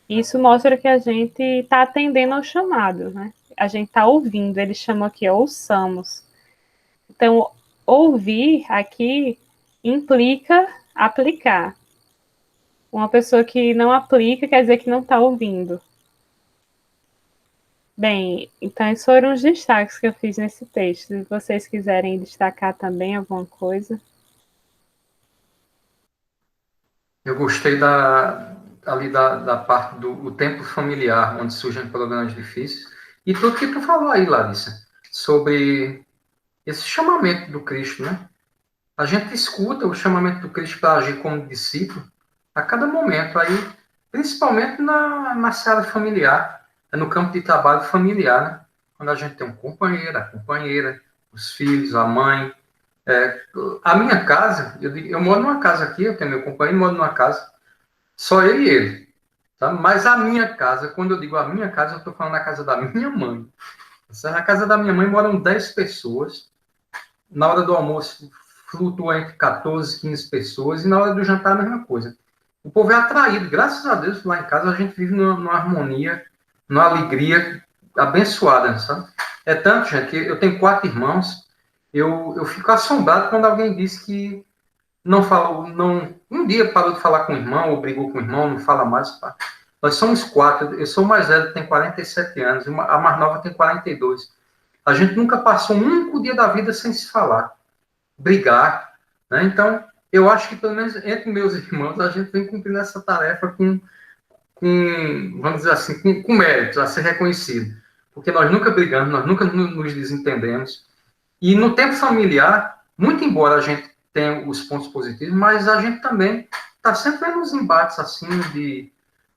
isso mostra que a gente está atendendo ao chamado, né? A gente está ouvindo, ele chamou aqui, ouçamos. Então, ouvir aqui implica aplicar. Uma pessoa que não aplica quer dizer que não está ouvindo. Bem, então esses foram os destaques que eu fiz nesse texto. Se vocês quiserem destacar também alguma coisa. Eu gostei ali da parte do tempo familiar, onde surgem problemas difíceis. E tudo que tu falou aí, Larissa, sobre esse chamamento do Cristo, né? A gente escuta o chamamento do Cristo para agir como discípulo a cada momento, aí, principalmente na seara familiar, no campo de trabalho familiar, né? Quando a gente tem um companheiro, a companheira, os filhos, a mãe. A minha casa, eu moro numa casa aqui, eu tenho meu companheiro, moro numa casa, só eu e ele. Tá? Mas a minha casa, quando eu digo a minha casa, eu estou falando na casa da minha mãe. Na casa da minha mãe moram 10 pessoas. Na hora do almoço, flutua entre 14 e 15 pessoas. E na hora do jantar, a mesma coisa. O povo é atraído. Graças a Deus, lá em casa, a gente vive numa harmonia, numa alegria abençoada, sabe? É tanto, gente, que eu tenho 4 irmãos. Eu fico assombrado quando alguém diz que não falou, um dia parou de falar com o irmão, ou brigou com o irmão, não fala mais. Pá. Nós somos 4. Eu sou o mais velho, tem 47 anos, a mais nova tem 42. A gente nunca passou um único dia da vida sem se falar, brigar, né? Então, eu acho que, pelo menos entre meus irmãos, a gente vem cumprindo essa tarefa com vamos dizer assim, com méritos, a ser reconhecido. Porque nós nunca brigamos, nós nunca nos desentendemos. E no tempo familiar, muito embora a gente tenha os pontos positivos, mas a gente também está sempre vendo uns embates assim de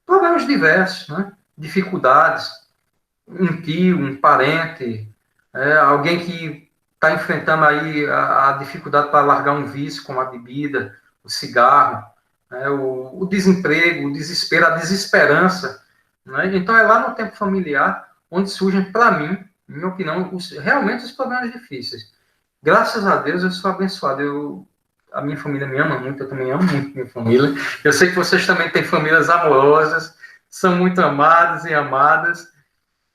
problemas diversos, né? Dificuldades, um tio, um parente, alguém que está enfrentando aí a dificuldade para largar um vício como a bebida, o cigarro, o desemprego, o desespero, a desesperança. Né? Então é lá no tempo familiar onde surgem, para mim, minha opinião, realmente os problemas difíceis. Graças a Deus eu sou abençoado. A minha família me ama muito, eu também amo muito minha família. Eu sei que vocês também têm famílias amorosas, são muito amadas e amadas.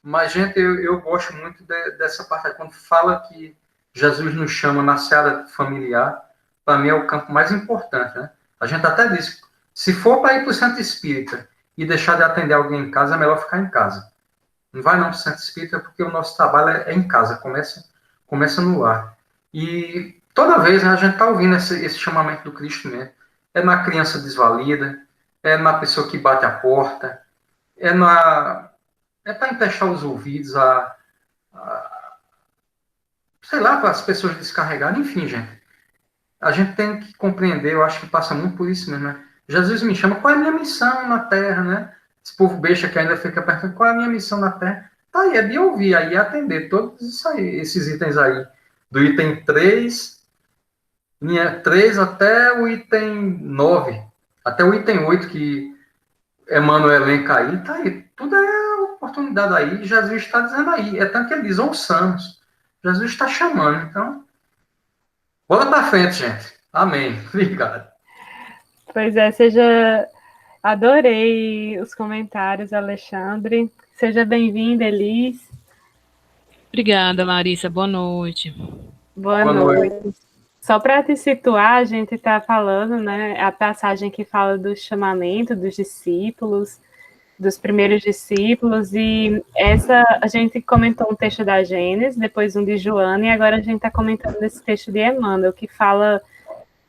Mas, gente, eu gosto muito dessa parte. Quando fala que Jesus nos chama na seara familiar, para mim é o campo mais importante. Né? A gente até diz, se for para ir para o centro espírita e deixar de atender alguém em casa, é melhor ficar em casa. Não vai não para o centro espírita, porque o nosso trabalho é em casa, começa no lar. E toda vez, né, a gente está ouvindo esse chamamento do Cristo mesmo. É na criança desvalida, é na pessoa que bate a porta, é para empestar os ouvidos, sei lá, para as pessoas descarregarem, enfim, gente. A gente tem que compreender, eu acho que passa muito por isso mesmo, né? Jesus me chama, qual é a minha missão na Terra, né? Esse povo besta que ainda fica perguntando, qual é a minha missão na Terra? Tá aí, é de ouvir, aí atender todos isso aí, esses itens aí. Do item 3, linha 3 até o item 9, até o item 8 que Emmanuel elenca aí, tá aí. Tudo é oportunidade aí, Jesus está dizendo aí. É tanto que ele diz, ouçamos. Jesus está chamando, então... Bola para frente, gente. Amém. Obrigado. Pois é, seja. Adorei os comentários, Alexandre. Seja bem-vinda, Elis. Obrigada, Larissa. Boa noite. Boa Boa noite. noite. Só para te situar, a gente está falando, né, a passagem que fala do chamamento dos discípulos, dos primeiros discípulos, e essa a gente comentou um texto da Gênesis, depois um de Joana, e agora a gente está comentando esse texto de Emmanuel, que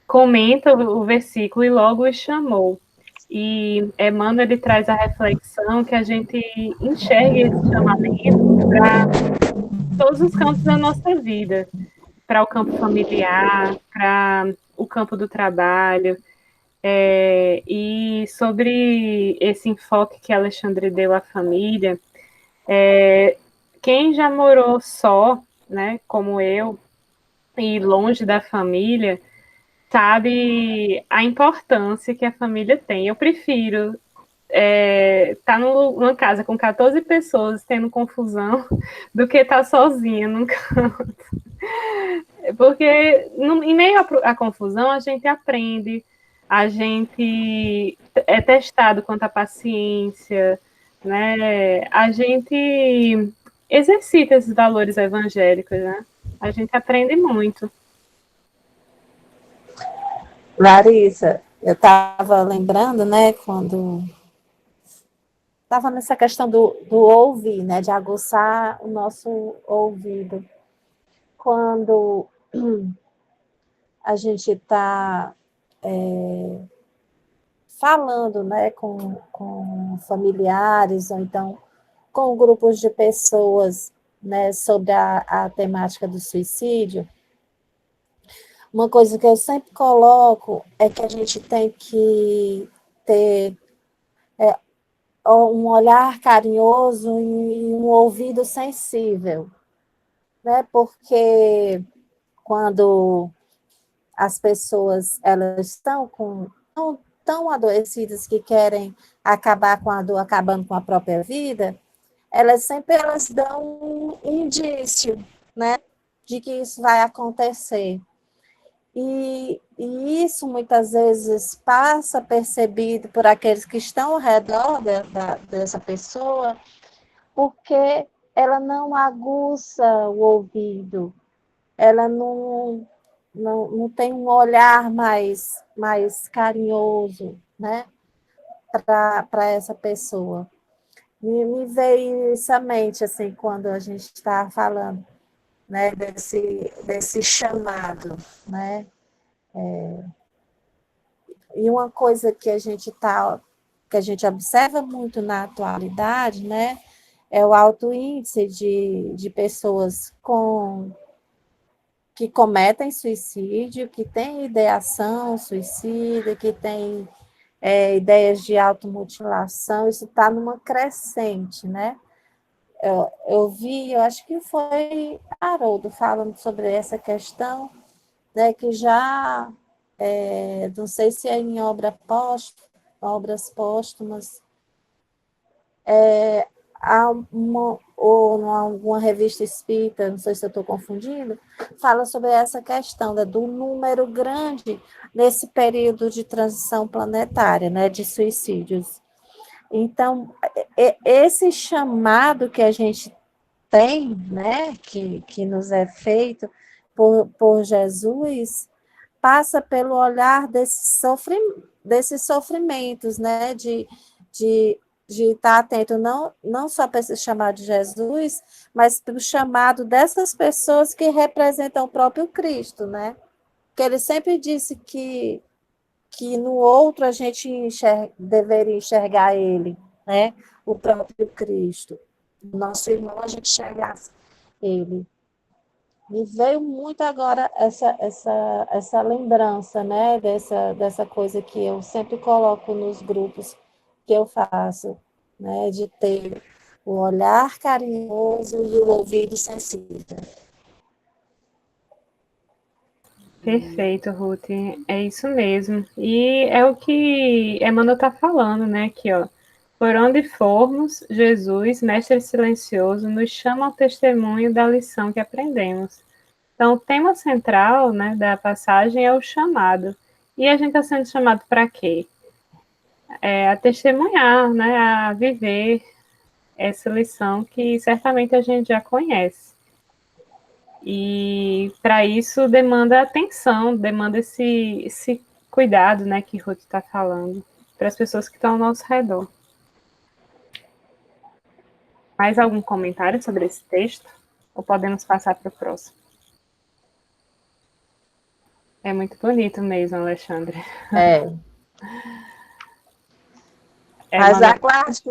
comenta o versículo e logo os chamou. E Emmanuel, ele traz a reflexão que a gente enxergue esse chamamento para todos os campos da nossa vida, para o campo familiar, para o campo do trabalho, e sobre esse enfoque que Alexandre deu à família, quem já morou só, né, como eu, e longe da família, sabe a importância que a família tem. Eu prefiro estar numa casa com 14 pessoas tendo confusão do que estar sozinha num canto. Porque em meio à confusão a gente aprende, a gente é testado quanto à paciência, né? A gente exercita esses valores evangélicos, né? A gente aprende muito. Larissa, eu estava lembrando, né, quando estava nessa questão do ouvir, né, de aguçar o nosso ouvido. Quando a gente está falando, né, com familiares, ou então com grupos de pessoas, né, sobre a temática do suicídio, uma coisa que eu sempre coloco é que a gente tem que ter um olhar carinhoso e um ouvido sensível, né? Porque quando as pessoas elas estão tão adoecidas que querem acabar com a dor, acabando com a própria vida, elas dão um indício, né, de que isso vai acontecer. E isso muitas vezes passa percebido por aqueles que estão ao redor dessa pessoa, porque ela não aguça o ouvido, ela não tem um olhar mais carinhoso, né, para essa pessoa. Me veio isso à mente, assim, quando a gente está falando, né, desse chamado, né? E uma coisa que a gente observa muito na atualidade, né, é o alto índice de pessoas que cometem suicídio, que têm ideação suicida, que têm ideias de automutilação. Isso está numa crescente, né? Eu acho que foi Haroldo falando sobre essa questão, né, que já, não sei se é em obras póstumas, ou em alguma revista espírita, não sei se eu estou confundindo, fala sobre essa questão, né, do número grande nesse período de transição planetária, né, de suicídios. Então, esse chamado que a gente tem, né, que nos é feito por Jesus, passa pelo olhar desses sofrimentos, né, de estar atento não só para esse chamado de Jesus, mas para o chamado dessas pessoas que representam o próprio Cristo, né? Porque ele sempre disse que no outro a gente deveria enxergar ele, né? O próprio Cristo. Nosso irmão, a gente chegasse ele. Me veio muito agora essa lembrança, né? Dessa coisa que eu sempre coloco nos grupos que eu faço, né? De ter o olhar carinhoso e o ouvido sensível. Perfeito, Ruth. É isso mesmo. E é o que Emmanuel está falando, né? Aqui, ó. Por onde formos, Jesus, mestre silencioso, nos chama ao testemunho da lição que aprendemos. Então, o tema central, né, da passagem é o chamado. E a gente está sendo chamado para quê? A testemunhar, né, a viver essa lição que certamente a gente já conhece. E para isso demanda atenção, demanda esse cuidado, né, que Ruth está falando, para as pessoas que estão ao nosso redor. Mais algum comentário sobre esse texto? Ou podemos passar para o próximo? É muito bonito mesmo, Alexandre. Mas aguarde que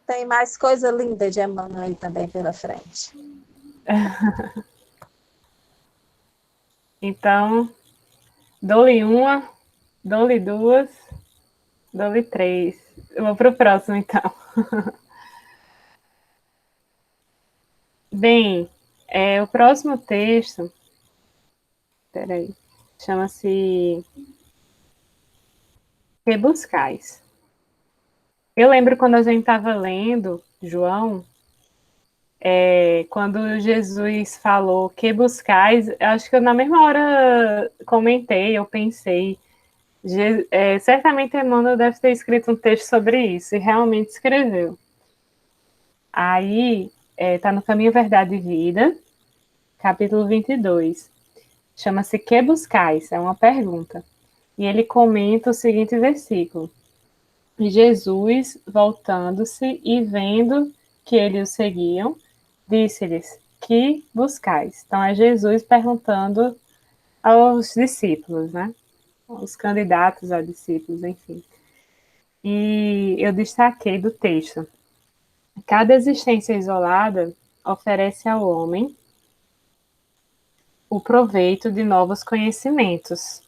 tem mais coisa linda de Emmanuel aí também pela frente. Então, dou-lhe uma, dou-lhe duas, dou-lhe três. Eu vou para o próximo, então. Bem, o próximo texto, peraí, chama-se Que Buscais. Eu lembro quando a gente estava lendo João, quando Jesus falou que buscais, acho que eu na mesma hora comentei, eu pensei, certamente Emmanuel deve ter escrito um texto sobre isso, e realmente escreveu. Aí, está no Caminho, Verdade e Vida, capítulo 22. Chama-se Que Buscais? É uma pergunta. E ele comenta o seguinte versículo. Jesus, voltando-se e vendo que eles o seguiam, disse-lhes, que buscais? Então, é Jesus perguntando aos discípulos, né? Os candidatos a discípulos, enfim. E eu destaquei do texto. Cada existência isolada oferece ao homem o proveito de novos conhecimentos.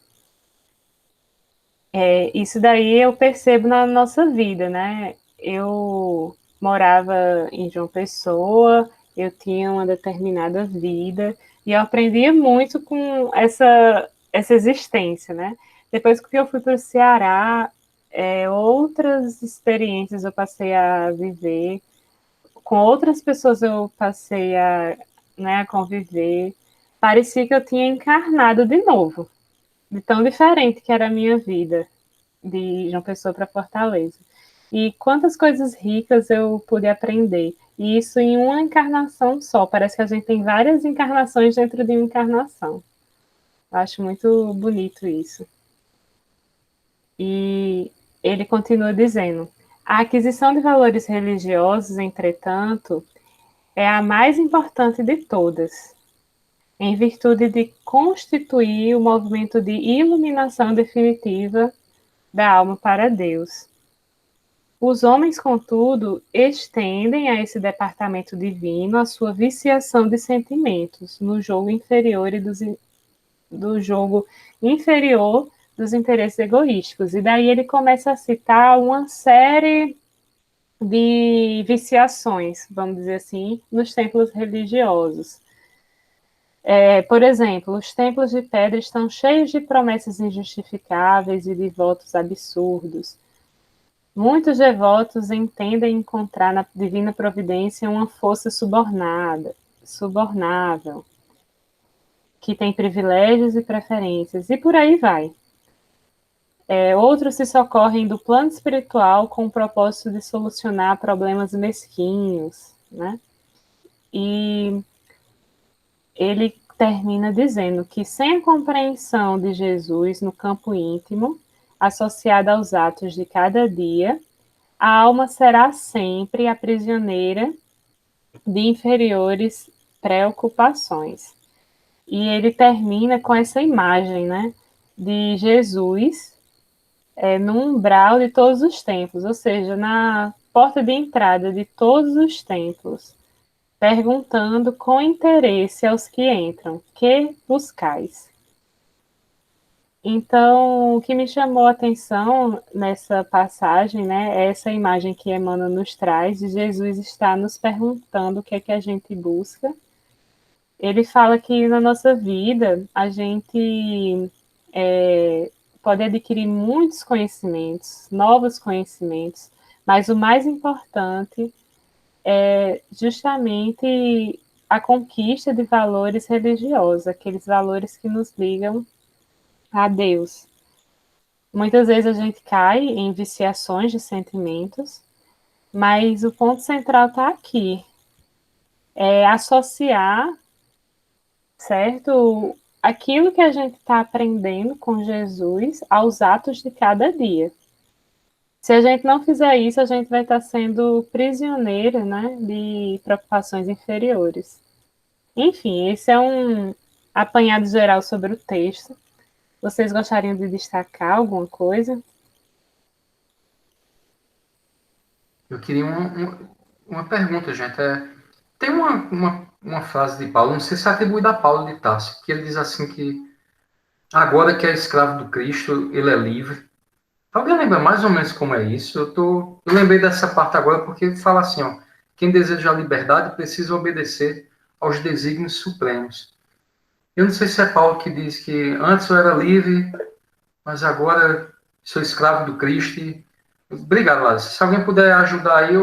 Isso daí eu percebo na nossa vida, né? Eu morava em João Pessoa, eu tinha uma determinada vida, e eu aprendia muito com essa existência, né? Depois que eu fui para o Ceará, outras experiências eu passei a viver, com outras pessoas eu passei né, a conviver, parecia que eu tinha encarnado de novo, de tão diferente que era a minha vida, de João Pessoa para Fortaleza. E quantas coisas ricas eu pude aprender. E isso em uma encarnação só. Parece que a gente tem várias encarnações dentro de uma encarnação. Eu acho muito bonito isso. E ele continua dizendo: a aquisição de valores religiosos, entretanto, é a mais importante de todas, em virtude de constituir o movimento de iluminação definitiva da alma para Deus. Os homens, contudo, estendem a esse departamento divino a sua viciação de sentimentos no jogo inferior do jogo inferior dos interesses egoísticos. E daí ele começa a citar uma série de viciações, vamos dizer assim, nos templos religiosos. Por exemplo, os templos de pedra estão cheios de promessas injustificáveis e de votos absurdos. Muitos devotos entendem encontrar na divina providência uma força subornável, que tem privilégios e preferências, e por aí vai. Outros se socorrem do plano espiritual com o propósito de solucionar problemas mesquinhos, né? E ele termina dizendo que sem a compreensão de Jesus no campo íntimo, associada aos atos de cada dia, a alma será sempre a prisioneira de inferiores preocupações. E ele termina com essa imagem, né, de Jesus no umbral de todos os tempos, ou seja, porta de entrada de todos os templos, perguntando com interesse aos que entram: que buscais? Então, o que me chamou a atenção nessa passagem, né, é essa imagem que Emmanuel nos traz, de Jesus está nos perguntando o que é que a gente busca. Ele fala que na nossa vida a gente pode adquirir muitos conhecimentos, novos conhecimentos, mas o mais importante é justamente a conquista de valores religiosos, aqueles valores que nos ligam a Deus. Muitas vezes a gente cai em viciações de sentimentos, mas o ponto central está aqui, é associar, certo, aquilo que a gente está aprendendo com Jesus aos atos de cada dia. Se a gente não fizer isso, a gente vai estar sendo prisioneiro, né, de preocupações inferiores. Enfim, esse é um apanhado geral sobre o texto. Vocês gostariam de destacar alguma coisa? Eu queria uma pergunta, gente. Tem uma frase de Paulo, não sei se é atribuída a Paulo de Tarso, que ele diz assim que agora que é escravo do Cristo, ele é livre. Alguém lembra mais ou menos como é isso? Eu lembrei dessa parte agora porque ele fala assim, ó, quem deseja a liberdade precisa obedecer aos desígnios supremos. Eu não sei se é Paulo que diz que antes eu era livre, mas agora sou escravo do Cristo. Obrigado, Lázaro. Se alguém puder ajudar aí,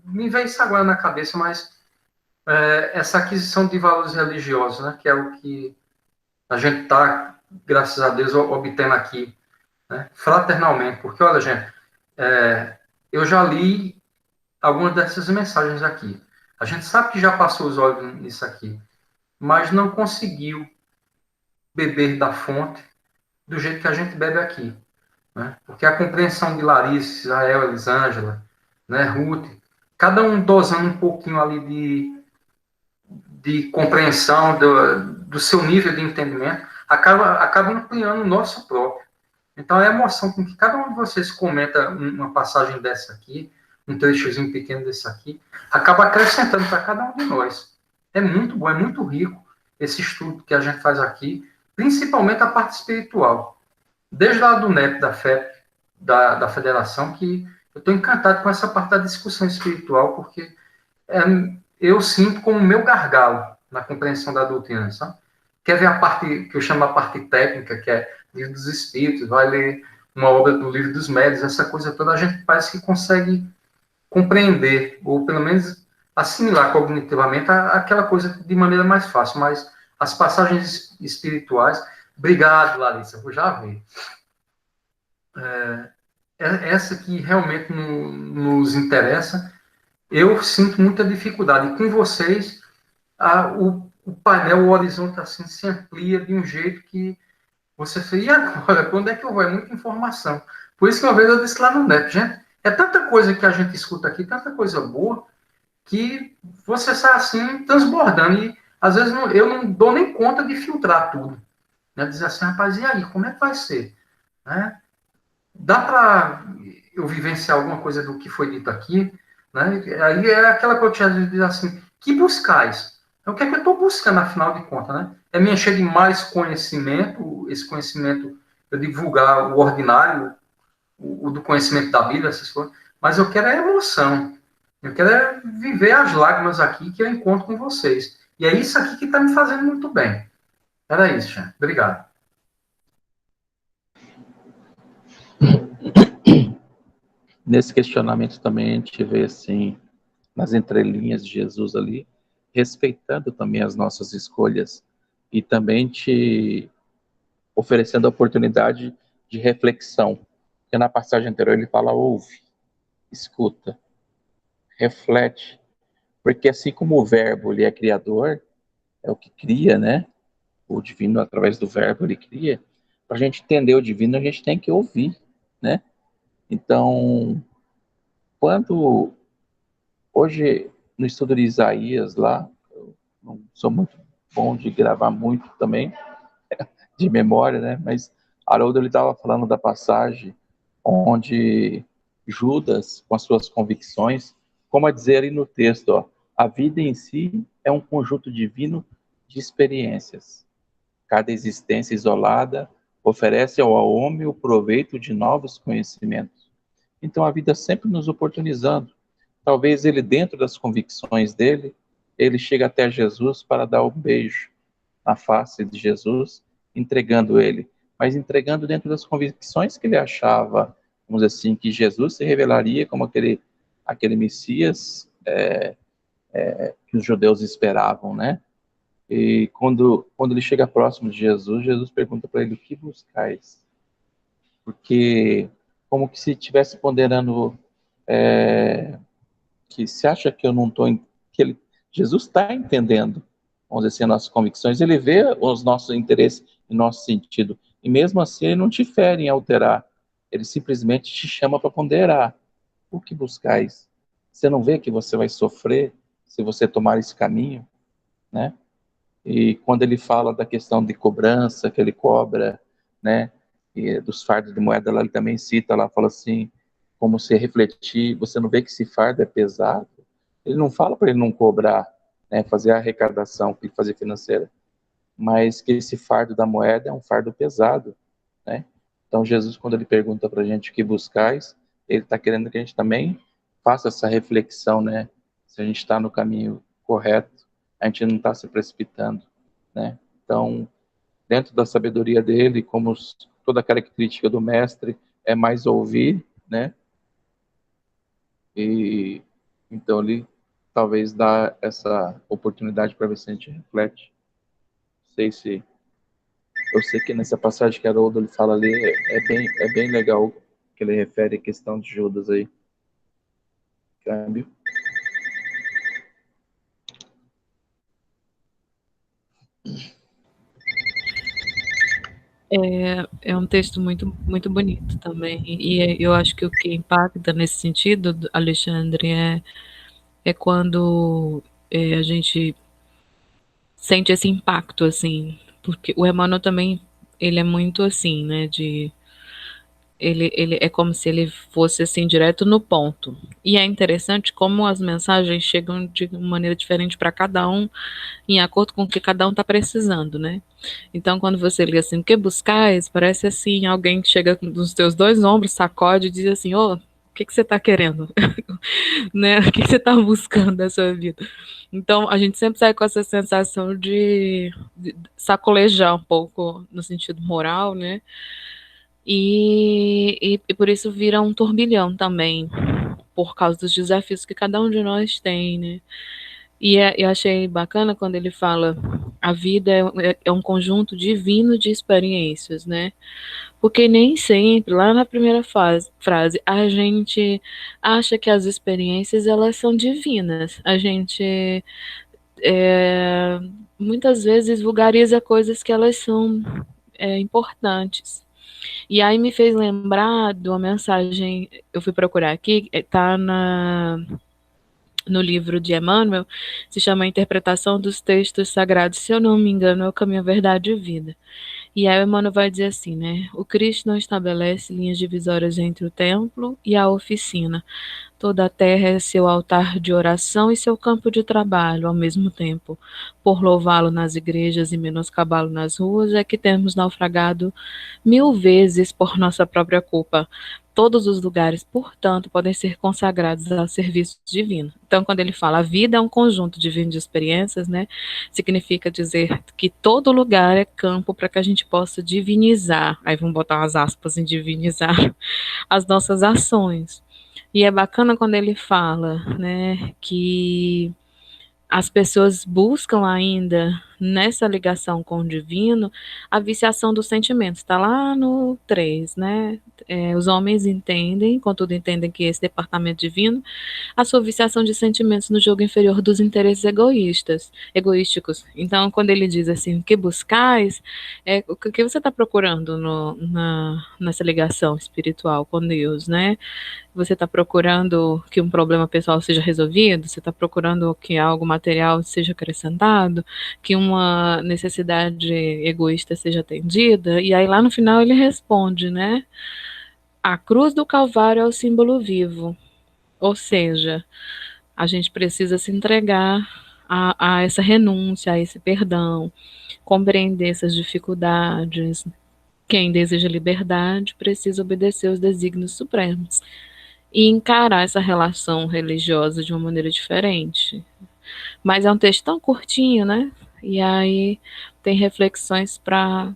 me veio isso agora na cabeça, mas essa aquisição de valores religiosos, né, que é o que a gente está, graças a Deus, obtendo aqui, né, fraternalmente. Porque, olha, gente, eu já li algumas dessas mensagens aqui. A gente sabe que já passou os olhos nisso aqui, mas não conseguiu beber da fonte do jeito que a gente bebe aqui. Né? Porque a compreensão de Larissa, Israel, Elisângela, né, Ruth, cada um dosando um pouquinho ali de compreensão do seu nível de entendimento, acaba ampliando o nosso próprio. Então, a emoção com que cada um de vocês comenta uma passagem dessa aqui, um trechozinho pequeno desse aqui, acaba acrescentando para cada um de nós. É muito bom, é muito rico esse estudo que a gente faz aqui, principalmente a parte espiritual. Desde lá do NEP, da FEP, da Federação, que eu estou encantado com essa parte da discussão espiritual, porque eu sinto como meu gargalo na compreensão da doutrina, sabe? Quer ver a parte que eu chamo a parte técnica, que é Livro dos Espíritos, vai ler uma obra do Livro dos Médiuns, essa coisa toda, a gente parece que consegue compreender, ou pelo menos assimilar cognitivamente aquela coisa de maneira mais fácil, mas as passagens espirituais, obrigado, Larissa, vou já ver. Essa que realmente nos interessa, eu sinto muita dificuldade. E com vocês, o painel, o horizonte assim se amplia de um jeito que você fala, e agora? Para onde é que eu vou? É muita informação. Por isso que uma vez eu disse lá no NEP, gente, é tanta coisa que a gente escuta aqui, tanta coisa boa, que você sai assim, transbordando. E às vezes eu não dou nem conta de filtrar tudo. Né? Dizer assim, rapaz, e aí, como é que vai ser? Né? Dá para eu vivenciar alguma coisa do que foi dito aqui? Né? Aí é aquela coisa de dizer assim, que buscais? Então, o que é que eu estou buscando, afinal de contas? Né? É me encher de mais conhecimento, esse conhecimento, eu divulgar o ordinário, o do conhecimento da Bíblia, essas coisas, mas eu quero a emoção, eu quero viver as lágrimas aqui que eu encontro com vocês. E é isso aqui que está me fazendo muito bem. Era isso, Jean. Obrigado. Nesse questionamento também a gente vê, assim, nas entrelinhas de Jesus ali, respeitando também as nossas escolhas e também te oferecendo a oportunidade de reflexão. Porque na passagem anterior ele fala, ouve, escuta, reflete. Porque assim como o verbo ele é criador, é o que cria, né? O divino, através do verbo, ele cria. Para a gente entender o divino, a gente tem que ouvir, né? Então, quando hoje, no estudo de Isaías lá, eu não sou muito bom de gravar muito também, de memória, né? Mas Haroldo, ele estava falando da passagem onde Judas, com as suas convicções, como a dizer ali no texto, ó, a vida em si é um conjunto divino de experiências. Cada existência isolada oferece ao homem o proveito de novos conhecimentos. Então a vida sempre nos oportunizando. Talvez ele, dentro das convicções dele, ele chega até Jesus para dar um beijo na face de Jesus, entregando ele, mas entregando dentro das convicções que ele achava, vamos dizer assim, que Jesus se revelaria como aquele Messias que os judeus esperavam, né? E quando ele chega próximo de Jesus, Jesus pergunta para ele, o que buscais? Porque como que se estivesse ponderando que se acha que eu não estou... Jesus está entendendo, vamos dizer assim, as nossas convicções, ele vê os nossos interesses e nosso sentido, e mesmo assim ele não te fere em alterar, ele simplesmente te chama para ponderar. O que buscais? Você não vê que você vai sofrer se você tomar esse caminho, né? E quando ele fala da questão de cobrança, que ele cobra, né, e dos fardos de moeda, lá ele também cita, lá fala assim, como se refletir, você não vê que esse fardo é pesado? Ele não fala para ele não cobrar, né, fazer a arrecadação, que ele fazer financeira, mas que esse fardo da moeda é um fardo pesado, né? Então Jesus, quando ele pergunta para a gente o que buscais, ele está querendo que a gente também faça essa reflexão, né? Se a gente está no caminho correto, a gente não está se precipitando, né? Então, dentro da sabedoria dele, como toda característica do mestre é mais ouvir, né? E então ele talvez dá essa oportunidade para ver se a gente reflete. Não sei se eu sei que nessa passagem que Haroldo ele fala ali é bem legal que ele refere a questão de Judas aí. Câmbio. É um texto muito bonito também. E eu acho que o que impacta nesse sentido, Alexandre, é quando a gente sente esse impacto, assim. Porque o Emmanuel também, ele é muito assim, né, ele é como se ele fosse assim direto no ponto. E é interessante como as mensagens chegam de maneira diferente para cada um, em acordo com o que cada um está precisando, né? Então, quando você lê assim, o que buscais, parece assim, alguém que chega nos teus dois ombros, sacode e diz assim, ô, o que você está querendo? Né? O que você está buscando da sua vida? Então, a gente sempre sai com essa sensação de sacolejar um pouco no sentido moral, né? E por isso vira um turbilhão também, por causa dos desafios que cada um de nós tem, né? E eu achei bacana quando ele fala a vida é um conjunto divino de experiências, né? Porque nem sempre, lá na primeira frase, a gente acha que as experiências elas são divinas. A gente é, muitas vezes vulgariza coisas que elas são importantes. E aí me fez lembrar de uma mensagem, eu fui procurar aqui, tá no livro de Emmanuel, se chama Interpretação dos Textos Sagrados, se eu não me engano, é o Caminho, a Verdade e a Vida. E aí o Emmanuel vai dizer assim, né? O Cristo não estabelece linhas divisórias entre o templo e a oficina. Toda a terra é seu altar de oração e seu campo de trabalho ao mesmo tempo. Por louvá-lo nas igrejas e menoscabá-lo nas ruas é que temos naufragado 1000 vezes por nossa própria culpa. Todos os lugares, portanto, podem ser consagrados ao serviço divino. Então, quando ele fala a vida é um conjunto divino de experiências, né, significa dizer que todo lugar é campo para que a gente possa divinizar, aí vamos botar umas aspas em divinizar, as nossas ações. E é bacana quando ele fala, né, que as pessoas buscam ainda nessa ligação com o divino a viciação dos sentimentos. Está lá no 3, né? Os homens entendem, contudo entendem que esse departamento divino, a sua viciação de sentimentos no jogo inferior dos interesses egoísticos. Então, quando ele diz assim, o que buscais, o que você está procurando nessa ligação espiritual com Deus, né? Você está procurando que um problema pessoal seja resolvido? Você está procurando que algo material seja acrescentado? Que uma necessidade egoísta seja atendida? E aí lá no final ele responde, né? A cruz do Calvário é o símbolo vivo, ou seja, a gente precisa se entregar a essa renúncia, a esse perdão, compreender essas dificuldades. Quem deseja liberdade precisa obedecer aos desígnios supremos e encarar essa relação religiosa de uma maneira diferente. Mas é um texto tão curtinho, né? E aí tem reflexões para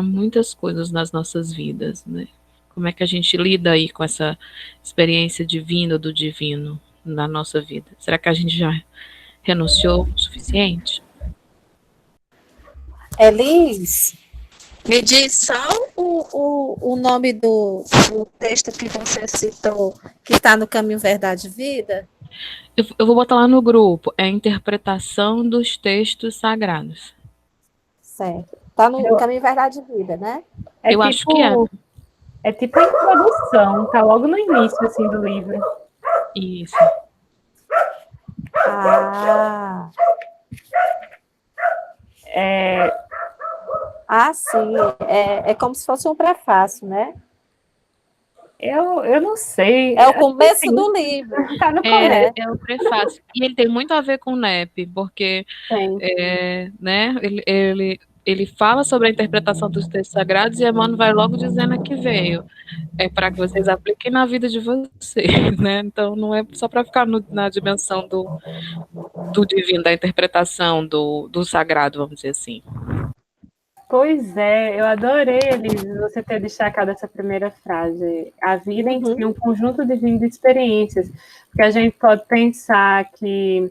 muitas coisas nas nossas vidas, né? Como é que a gente lida aí com essa experiência divina do divino na nossa vida? Será que a gente já renunciou o suficiente? Elis, me diz só o nome do texto que você citou, que está no Caminho, Verdade e Vida. Eu vou botar lá no grupo, é a interpretação dos textos sagrados. Certo. Está no Eu- Caminho, Verdade e Vida, né? É Eu acho que é tipo a introdução, tá logo no início, assim, do livro. isso. Ah, sim. É como se fosse um prefácio, né? Eu não sei. É o começo Assim, do livro. tá no começo. É o prefácio. E ele tem muito a ver com o NEP, porque Tem. né, ele fala sobre a interpretação dos textos sagrados e Emmanuel vai logo dizendo a que veio. É para que vocês apliquem na vida de vocês, né? Então não é só para ficar na dimensão do divino, da interpretação do sagrado, vamos dizer assim. Pois é, eu adorei, Elise, você ter destacado essa primeira frase. A vida em si é um conjunto divino de experiências, porque a gente pode pensar que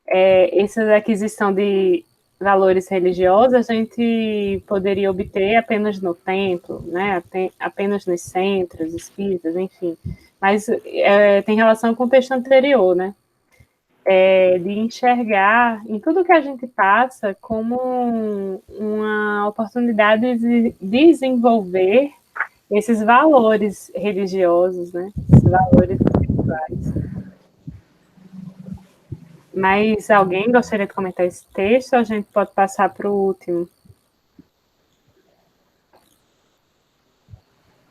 essa aquisição de valores religiosos a gente poderia obter apenas no templo, né? Apenas nos centros espíritas, enfim. Mas tem relação com o texto anterior, né? De enxergar em tudo que a gente passa como uma oportunidade de desenvolver esses valores religiosos, né? Esses valores espirituais. Mas alguém gostaria de comentar esse texto ou a gente pode passar para o último?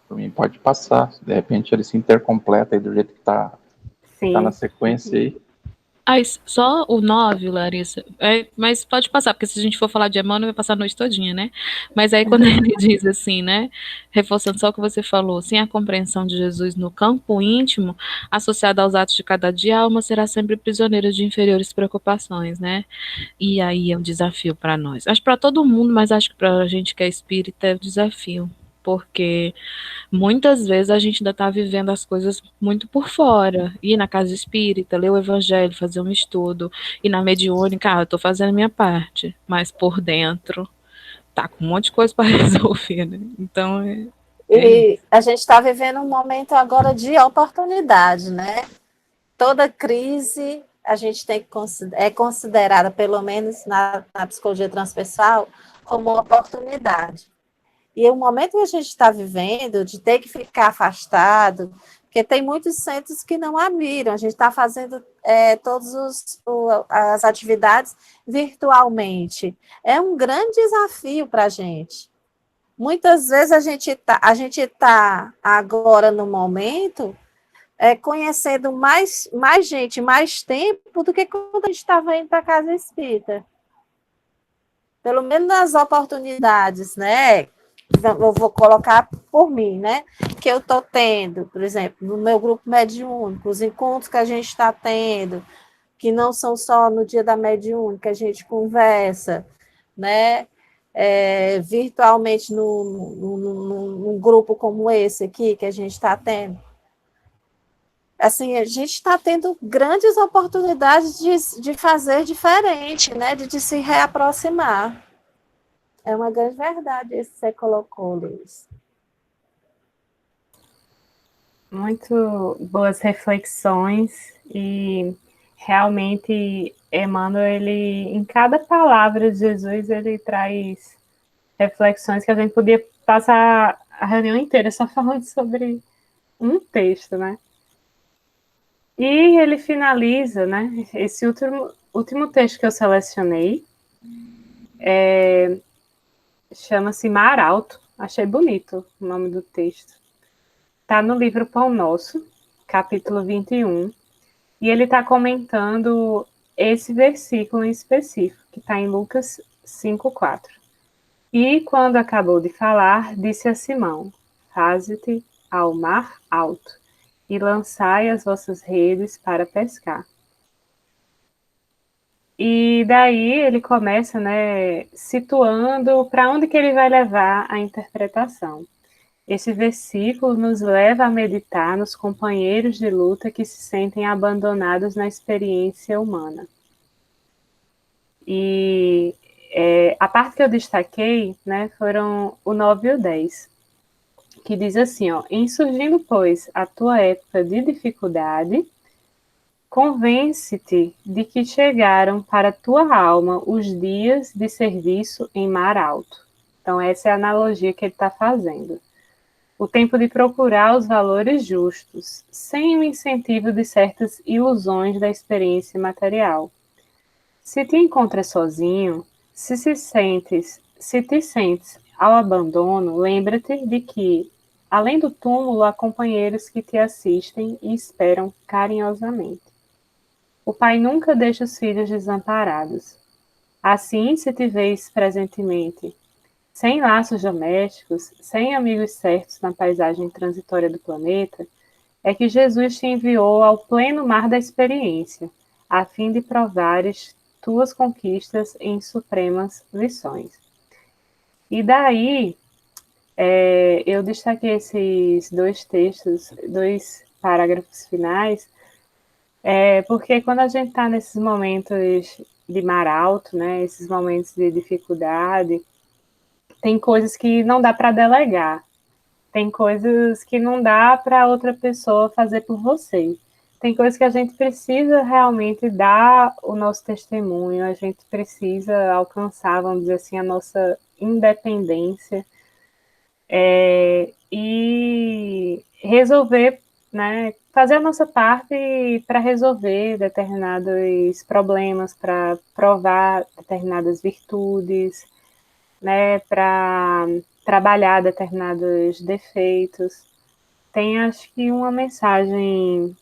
Por mim, pode passar. De repente ele se intercompleta aí do jeito que tá na Sim. sequência aí. Só o 9, Larissa, mas pode passar, porque se a gente for falar de Emmanuel, vai passar a noite todinha, né? Mas aí quando ele diz assim, né, reforçando só o que você falou, sem a compreensão de Jesus no campo íntimo, associada aos atos de cada dia, a alma será sempre prisioneira de inferiores preocupações, né? E aí é um desafio para nós. Acho para todo mundo, mas acho que para a gente que é espírita é um desafio, porque muitas vezes a gente ainda está vivendo as coisas muito por fora. Ir na casa espírita, ler o evangelho, fazer um estudo. E na mediúnica, eu estou fazendo a minha parte. Mas por dentro, tá com um monte de coisa para resolver, né? Então, E a gente está vivendo um momento agora de oportunidade, né? Toda crise a gente tem que é considerada, pelo menos na psicologia transpessoal, como uma oportunidade. E o momento que a gente está vivendo, de ter que ficar afastado, porque tem muitos centros que não abriram, a gente está fazendo todas as atividades virtualmente. É um grande desafio para a gente. Muitas vezes a gente tá agora no momento conhecendo mais gente, mais tempo do que quando a gente estava indo para a casa espírita. Pelo menos nas oportunidades, né? Eu vou colocar por mim, né? Que eu estou tendo, por exemplo, no meu grupo mediúnico, os encontros que a gente está tendo, que não são só no dia da mediúnica, a gente conversa, né? Virtualmente num grupo como esse aqui que a gente está tendo. Assim, a gente está tendo grandes oportunidades de fazer diferente, né? De se reaproximar. É uma grande verdade isso que você colocou, Luiz. Muito boas reflexões e realmente Emmanuel, ele, em cada palavra de Jesus, ele traz reflexões que a gente podia passar a reunião inteira só falando sobre um texto, né? E ele finaliza, né? Esse último texto que eu selecionei chama-se Mar Alto. Achei bonito o nome do texto. está no livro Pão Nosso, capítulo 21, e ele está comentando esse versículo em específico, que está em Lucas 5:4. E, quando acabou de falar, disse a Simão: Faze-te ao mar alto, e lançai as vossas redes para pescar. E daí ele começa, né, situando para onde que ele vai levar a interpretação. Esse versículo nos leva a meditar nos companheiros de luta que se sentem abandonados na experiência humana. E a parte que eu destaquei, né, foram o 9 e o 10, que diz assim, ó: em surgindo, pois, a tua época de dificuldade, convence-te de que chegaram para tua alma os dias de serviço em mar alto. Então, essa é a analogia que ele está fazendo. O tempo de procurar os valores justos, sem o incentivo de certas ilusões da experiência material. Se te encontras sozinho, se te sentes ao abandono, lembra-te de que, além do túmulo, há companheiros que te assistem e esperam carinhosamente. O pai nunca deixa os filhos desamparados. Assim, se te vês presentemente sem laços domésticos, sem amigos certos na paisagem transitória do planeta, é que Jesus te enviou ao pleno mar da experiência, a fim de provares tuas conquistas em supremas lições. E daí, eu destaquei esses dois textos, dois parágrafos finais, porque quando a gente está nesses momentos de mar alto, né, esses momentos de dificuldade, tem coisas que não dá para delegar, tem coisas que não dá para outra pessoa fazer por você. Tem coisas que a gente precisa realmente dar o nosso testemunho, a gente precisa alcançar, vamos dizer assim, a nossa independência, e resolver, né, fazer a nossa parte para resolver determinados problemas, para provar determinadas virtudes, né, para trabalhar determinados defeitos. Tem, acho que, uma mensagem,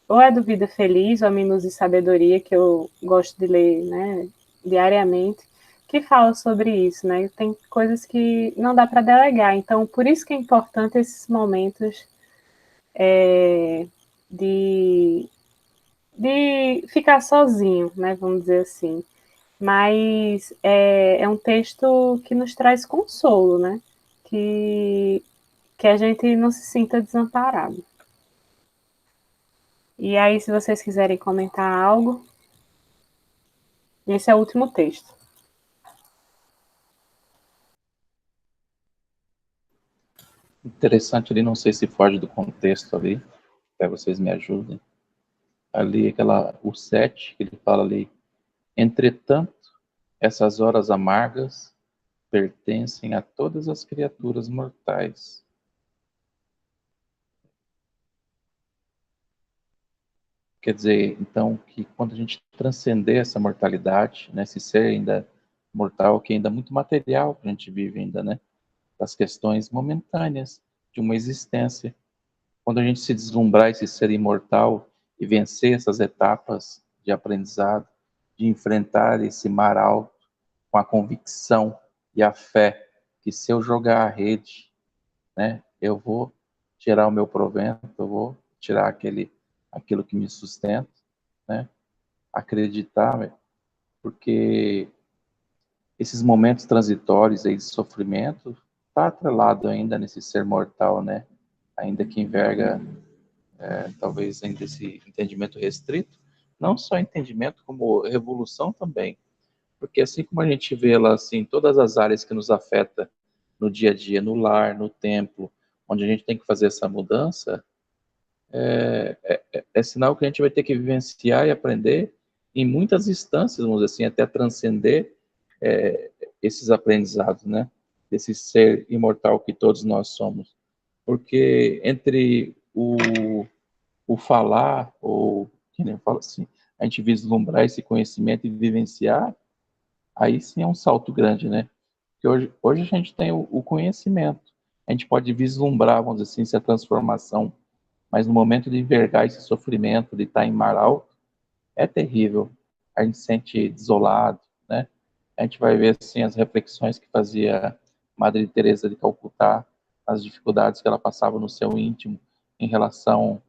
ou é do Vida Feliz, ou a Minutos de Sabedoria, que eu gosto de ler, né, diariamente, que fala sobre isso, né? Tem coisas que não dá para delegar, então por isso que é importante esses momentos de, de ficar sozinho, né? Vamos dizer assim. Mas é um texto que nos traz consolo, né? Que a gente não se sinta desamparado. E aí, se vocês quiserem comentar algo, esse é o último texto. Interessante ali, não sei se foge do contexto ali, até vocês me ajudem. Ali, o 7, que ele fala ali: entretanto, essas horas amargas pertencem a todas as criaturas mortais. Quer dizer, então, que quando a gente transcender essa mortalidade, né, esse ser ainda mortal, que ainda é muito material, que a gente vive ainda, né, das questões momentâneas de uma existência, quando a gente se deslumbrar esse ser imortal e vencer essas etapas de aprendizado, de enfrentar esse mar alto com a convicção e a fé que, se eu jogar a rede, né, eu vou tirar o meu provento, eu vou tirar aquilo que me sustenta, né, acreditar, porque esses momentos transitórios aí de sofrimento está atrelado ainda nesse ser mortal, né, ainda que enverga talvez ainda esse entendimento restrito, não só entendimento, como revolução também, porque assim como a gente vê lá, assim, todas as áreas que nos afeta no dia a dia, no lar, no templo, onde a gente tem que fazer essa mudança, é sinal que a gente vai ter que vivenciar e aprender em muitas instâncias, vamos dizer assim, até transcender esses aprendizados, né? Desse ser imortal que todos nós somos. Porque entre o falar, ou que nem fala assim, a gente vislumbrar esse conhecimento e vivenciar, aí sim é um salto grande, né? Porque hoje a gente tem o conhecimento, a gente pode vislumbrar, vamos dizer assim, essa transformação, mas no momento de envergar esse sofrimento, de estar em mar alto, é terrível. A gente se sente desolado, né? A gente vai ver, assim, as reflexões que fazia Madre Teresa de Calcutá, as dificuldades que ela passava no seu íntimo em relação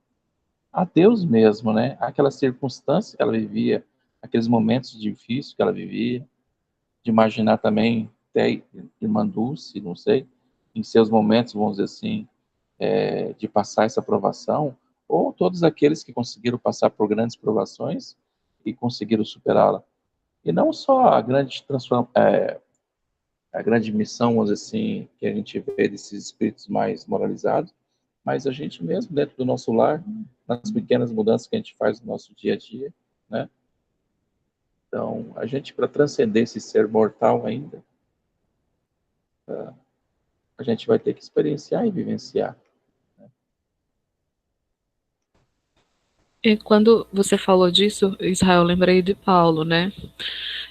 a Deus mesmo, né? Aquelas circunstâncias que ela vivia, aqueles momentos difíceis que ela vivia, de imaginar também até Irmã Dulce, não sei, em seus momentos, vamos dizer assim, de passar essa provação, ou todos aqueles que conseguiram passar por grandes provações e conseguiram superá-la. E não só a grande missão, vamos dizer assim, que a gente vê desses espíritos mais moralizados, mas a gente mesmo, dentro do nosso lar, nas pequenas mudanças que a gente faz no nosso dia a dia, né? Então, a gente, para transcender esse ser mortal ainda, a gente vai ter que experienciar e vivenciar. E quando você falou disso, Israel, eu lembrei de Paulo, né?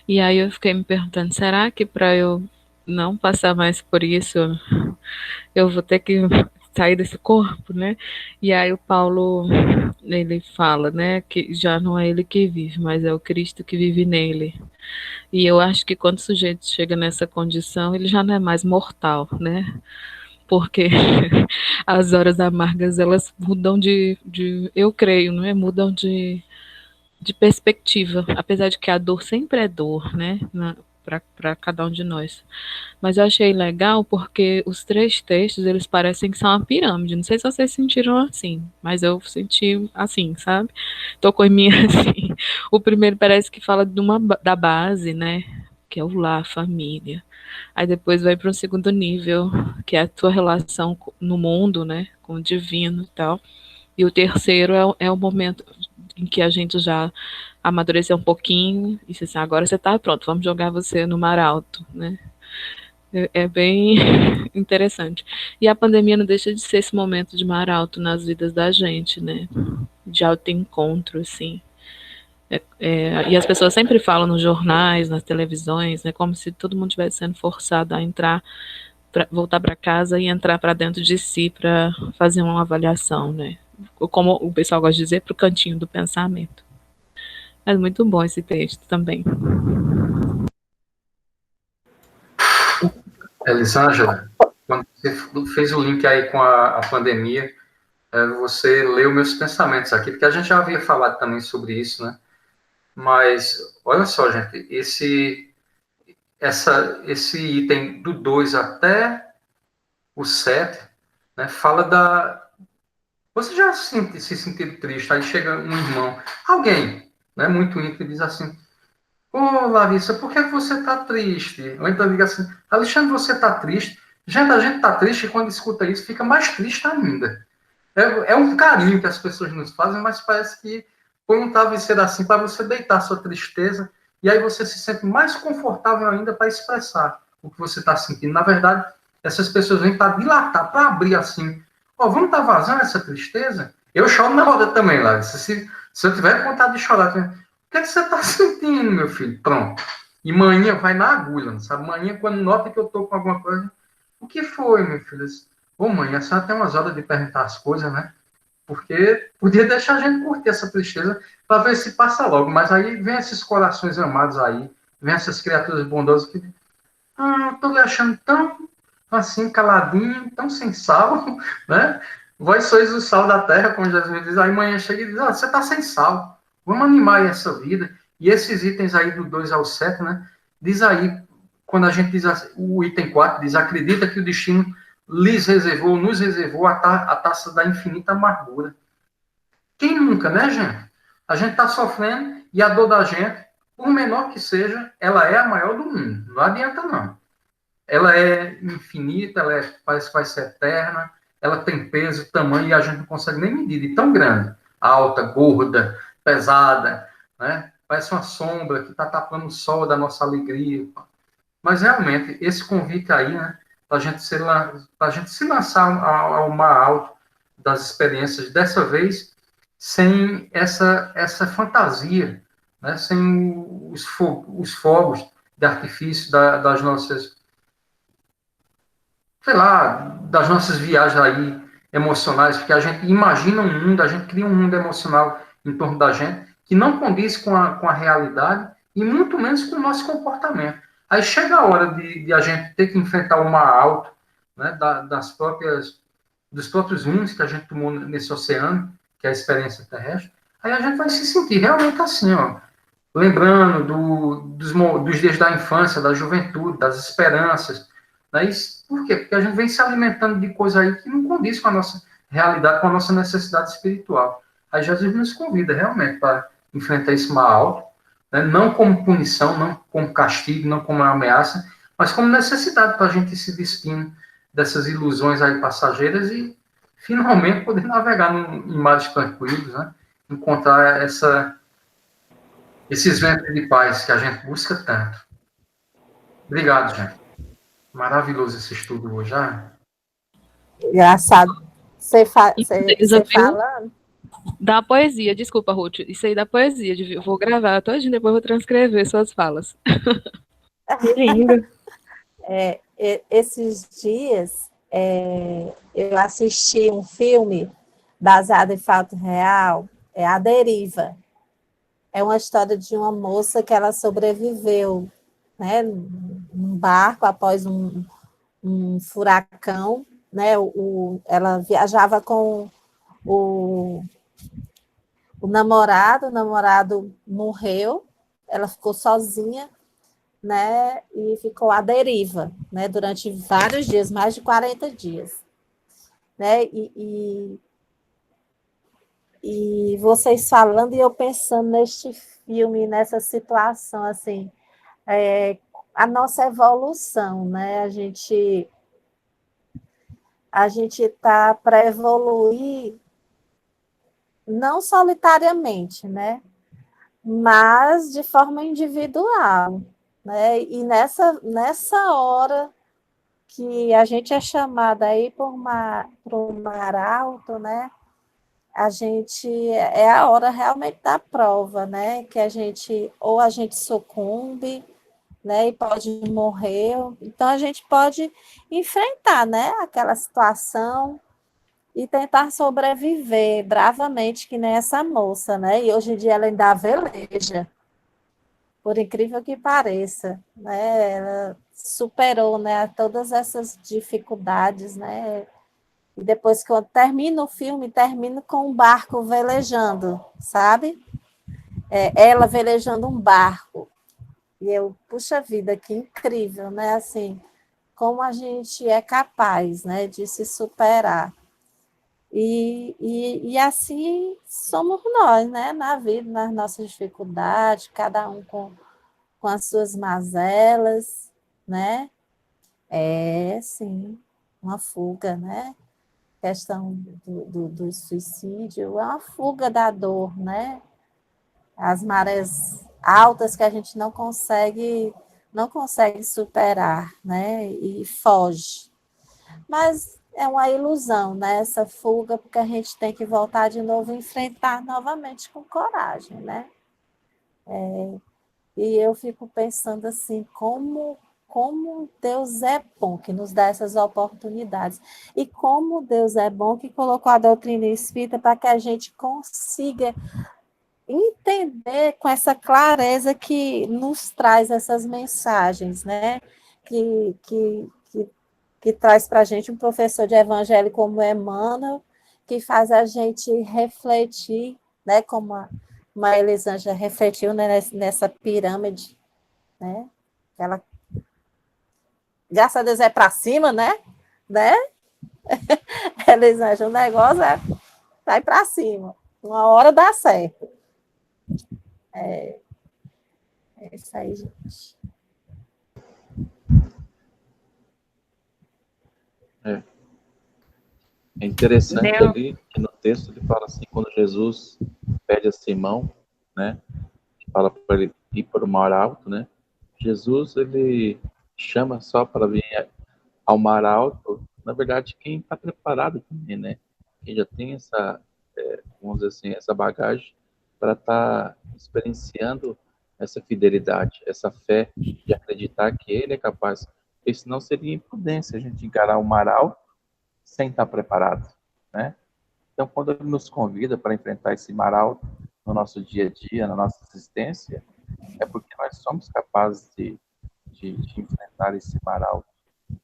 E aí eu fiquei me perguntando, será que para eu não passar mais por isso, eu vou ter que sair desse corpo, né? E aí o Paulo, ele fala, né, que já não é ele que vive, mas é o Cristo que vive nele. E eu acho que quando o sujeito chega nessa condição, ele já não é mais mortal, né? Porque as horas amargas, elas mudam eu creio, não é? Mudam de perspectiva, apesar de que a dor sempre é dor, né? Para cada um de nós. Mas eu achei legal porque os três textos, eles parecem que são uma pirâmide. Não sei se vocês sentiram assim, mas eu senti assim, sabe? Tocou em mim assim. O primeiro parece que fala da base, né? Que é o lar, a família. Aí depois vai para um segundo nível, que é a tua relação no mundo, né? Com o divino e tal. E o terceiro é o momento em que a gente já amadureceu um pouquinho e disse assim, agora você está pronto, vamos jogar você no mar alto, né? É bem interessante. E a pandemia não deixa de ser esse momento de mar alto nas vidas da gente, né? De autoencontro, assim. E as pessoas sempre falam nos jornais, nas televisões, né? Como se todo mundo estivesse sendo forçado a entrar, voltar para casa e entrar para dentro de si para fazer uma avaliação, né? Como o pessoal gosta de dizer, para o cantinho do pensamento. É muito bom esse texto também. Elisângela, quando você fez o link aí com a pandemia, você leu meus pensamentos aqui, porque a gente já havia falado também sobre isso, né? Mas, olha só, gente, esse item do 2 até o 7, né, fala da... Você já se sentiu triste, aí chega um irmão, alguém, né, muito íntimo, e diz assim, ô, Larissa, por que você está triste? Ou então diga assim, Alexandre, você está triste? Gente, a gente está triste e quando escuta isso fica mais triste ainda. É um carinho que as pessoas nos fazem, mas parece que foi um travesseiro assim para você deitar sua tristeza e aí você se sente mais confortável ainda para expressar o que você está sentindo. Na verdade, essas pessoas vêm para dilatar, para abrir assim. Ó, vamos estar vazando essa tristeza? Eu choro na roda também, Larissa. Se eu tiver vontade de chorar, o que é que você está sentindo, meu filho? Pronto. E manhã vai na agulha, sabe? Manhã, quando nota que eu estou com alguma coisa, o que foi, meu filho? Ô, mãe, a senhora tem umas horas de perguntar as coisas, né? Porque podia deixar a gente curtir essa tristeza para ver se passa logo. Mas aí vem esses corações amados aí, vem essas criaturas bondosas que... tô lhe achando tão, assim, caladinho, tão sem sal, né? Vós sois o sal da terra, como Jesus diz. Aí manhã chega e diz, você está sem sal. Vamos animar aí essa vida. E esses itens aí do 2 ao 7, né? Diz aí, quando a gente diz o item 4, diz, acredita que o destino nos reservou a taça da infinita amargura. Quem nunca, né, gente? A gente está sofrendo e a dor da gente, por menor que seja, ela é a maior do mundo. Não adianta, não. Ela é infinita, parece que vai ser eterna, ela tem peso, tamanho, e a gente não consegue nem medir, de tão grande. Alta, gorda, pesada, né? Parece uma sombra que está tapando o sol da nossa alegria. Mas, realmente, esse convite aí, né, para a gente se lançar ao mar alto das experiências, dessa vez, sem essa fantasia, né, sem os fogos de artifício das nossas sei lá, das nossas viagens aí emocionais, porque a gente imagina um mundo, a gente cria um mundo emocional em torno da gente que não condiz com a realidade e muito menos com o nosso comportamento. Aí chega a hora de a gente ter que enfrentar o mar alto, né, dos próprios rumos que a gente tomou nesse oceano, que é a experiência terrestre, aí a gente vai se sentir realmente assim, ó, lembrando dos dias da infância, da juventude, das esperanças. Né? Isso, por quê? Porque a gente vem se alimentando de coisa aí que não condiz com a nossa realidade, com a nossa necessidade espiritual. Aí Jesus nos convida realmente para enfrentar esse mal, né? Não como punição, não como castigo, não como ameaça, mas como necessidade para a gente ir se despindo dessas ilusões aí passageiras e finalmente poder navegar em mares tranquilos, né? Encontrar esses ventos de paz que a gente busca tanto. Obrigado, gente. Maravilhoso esse estudo hoje. Engraçado. Você Desafio falando. da poesia. Desculpa, Ruth. Isso aí da poesia. Eu vou gravar todinho, depois vou transcrever suas falas. Que lindo. Esses dias eu assisti um filme baseado em fato real, A Deriva. É uma história de uma moça que ela sobreviveu, né, num barco após um furacão, né? Ela viajava com o namorado, o namorado morreu, ela ficou sozinha, né? E ficou à deriva, né? Durante vários dias, mais de 40 dias, né? E vocês falando e eu pensando neste filme, nessa situação, assim, a nossa evolução, né? A gente está para evoluir não solitariamente, né? Mas de forma individual, né? E nessa hora que a gente é chamada aí por um mar alto, né? A gente é a hora realmente da prova, né? Que ou a gente sucumbe, né? E pode morrer, então a gente pode enfrentar, né? Aquela situação e tentar sobreviver bravamente, que nem essa moça, né? E hoje em dia ela ainda veleja, por incrível que pareça, né? Ela superou, né, todas essas dificuldades, né? E depois que eu termino o filme, termino com um barco velejando, sabe? Ela velejando um barco. E eu, puxa vida, que incrível, né? Assim, como a gente é capaz, né, de se superar. E assim somos nós, né? Na vida, nas nossas dificuldades, cada um com as suas mazelas, né? Sim, uma fuga, né? Questão do suicídio, é uma fuga da dor, né? As marés altas que a gente não consegue superar, né? E foge. Mas é uma ilusão, né? Essa fuga, porque a gente tem que voltar de novo e enfrentar novamente com coragem, né? E eu fico pensando assim, como Deus é bom que nos dá essas oportunidades. E como Deus é bom que colocou a doutrina espírita para que a gente consiga entender com essa clareza que nos traz essas mensagens, né? Que traz para a gente um professor de evangelho como Emmanuel, que faz a gente refletir, né? Como a Elisângela refletiu, né, nessa pirâmide, né? Ela, graças a Deus, é para cima, né? Elisângela, o negócio vai para cima. Uma hora dá certo. É isso aí, gente. É interessante ali que no texto ele fala assim, quando Jesus pede a Simão, né, fala para ele ir para o mar alto, né, Jesus ele chama só para vir ao mar alto, na verdade quem está preparado também, né, quem já tem essa, vamos dizer assim, essa bagagem para estar experienciando essa fidelidade, essa fé de acreditar que ele é capaz Porque senão seria imprudência a gente encarar o mar alto sem estar preparado, né? Então, quando ele nos convida para enfrentar esse mar alto no nosso dia a dia, na nossa existência, é porque nós somos capazes de enfrentar esse mar alto,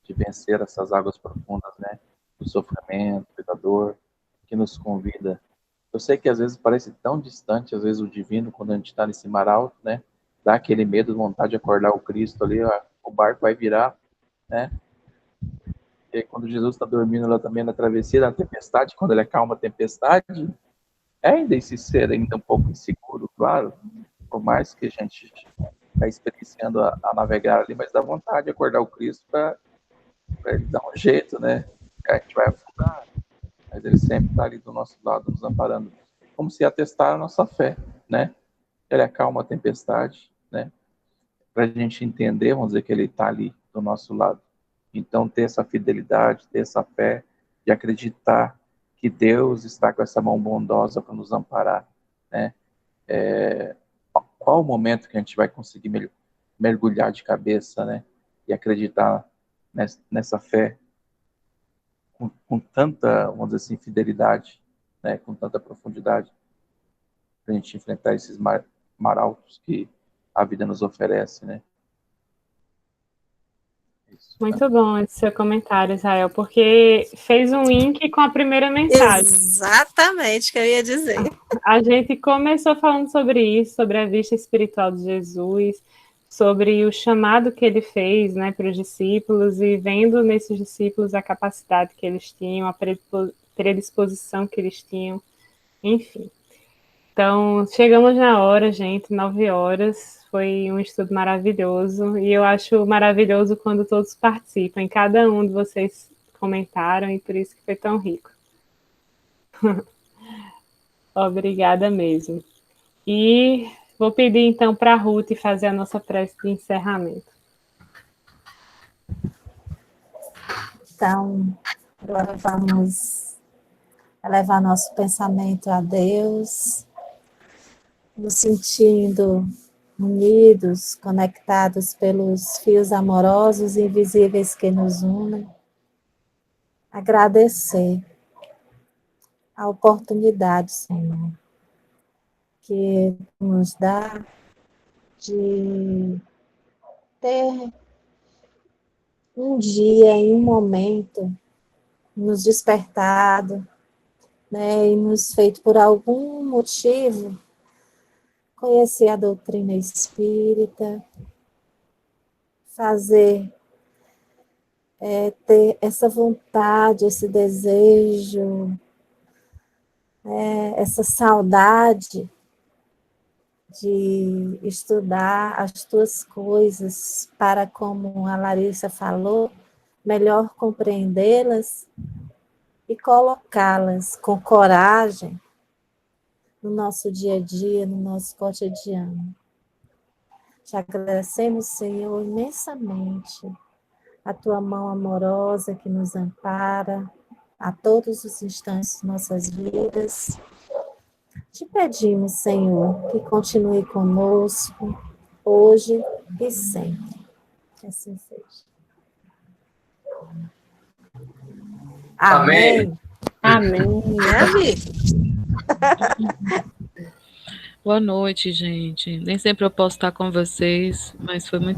de vencer essas águas profundas, né? Do sofrimento, da dor, que nos convida. Eu sei que às vezes parece tão distante, às vezes o divino, quando a gente está nesse mar alto, né? Dá aquele medo, vontade de acordar o Cristo ali, ó, o barco vai virar, né? E aí, quando Jesus está dormindo lá também na travessia da tempestade, quando ele acalma a tempestade, é ainda esse ser ainda um pouco inseguro, claro, por mais que a gente está experienciando a navegar ali, mas dá vontade de acordar o Cristo para ele dar um jeito, né? A gente vai afundar, mas ele sempre está ali do nosso lado, nos amparando, como se atestar a nossa fé, né? Ele acalma a tempestade, né? Para a gente entender, vamos dizer que ele está ali do nosso lado. Então, ter essa fidelidade, ter essa fé, de acreditar que Deus está com essa mão bondosa para nos amparar, né? Qual o momento que a gente vai conseguir mergulhar de cabeça, né? E acreditar nessa fé com tanta, vamos dizer assim, fidelidade, né? Com tanta profundidade, para a gente enfrentar esses mar altos que a vida nos oferece, né? Isso. Muito bom esse seu comentário, Israel, porque fez um link com a primeira mensagem. Exatamente o que eu ia dizer. A gente começou falando sobre isso, sobre a vista espiritual de Jesus, sobre o chamado que ele fez, né, para os discípulos, e vendo nesses discípulos a capacidade que eles tinham, a predisposição que eles tinham, enfim. Então, chegamos na hora, gente, 9 horas. Foi um estudo maravilhoso. E eu acho maravilhoso quando todos participam. Cada um de vocês comentaram, e por isso que foi tão rico. Obrigada mesmo. E vou pedir, então, para a Ruth fazer a nossa prece de encerramento. Então, agora vamos elevar nosso pensamento a Deus, nos sentindo unidos, conectados pelos fios amorosos e invisíveis que nos unem. Agradecer a oportunidade, Senhor, que nos dá de ter um dia e um momento nos despertado, né, e nos feito por algum motivo conhecer a doutrina espírita, fazer, ter essa vontade, esse desejo, essa saudade de estudar as tuas coisas para, como a Larissa falou, melhor compreendê-las e colocá-las com coragem no nosso dia a dia, no nosso cotidiano. Te agradecemos, Senhor, imensamente a tua mão amorosa que nos ampara a todos os instantes de nossas vidas. Te pedimos, Senhor, que continue conosco hoje e sempre. Que assim seja. Amém. Amém. Amém. Boa noite, gente. Nem sempre eu posso estar com vocês, mas foi muito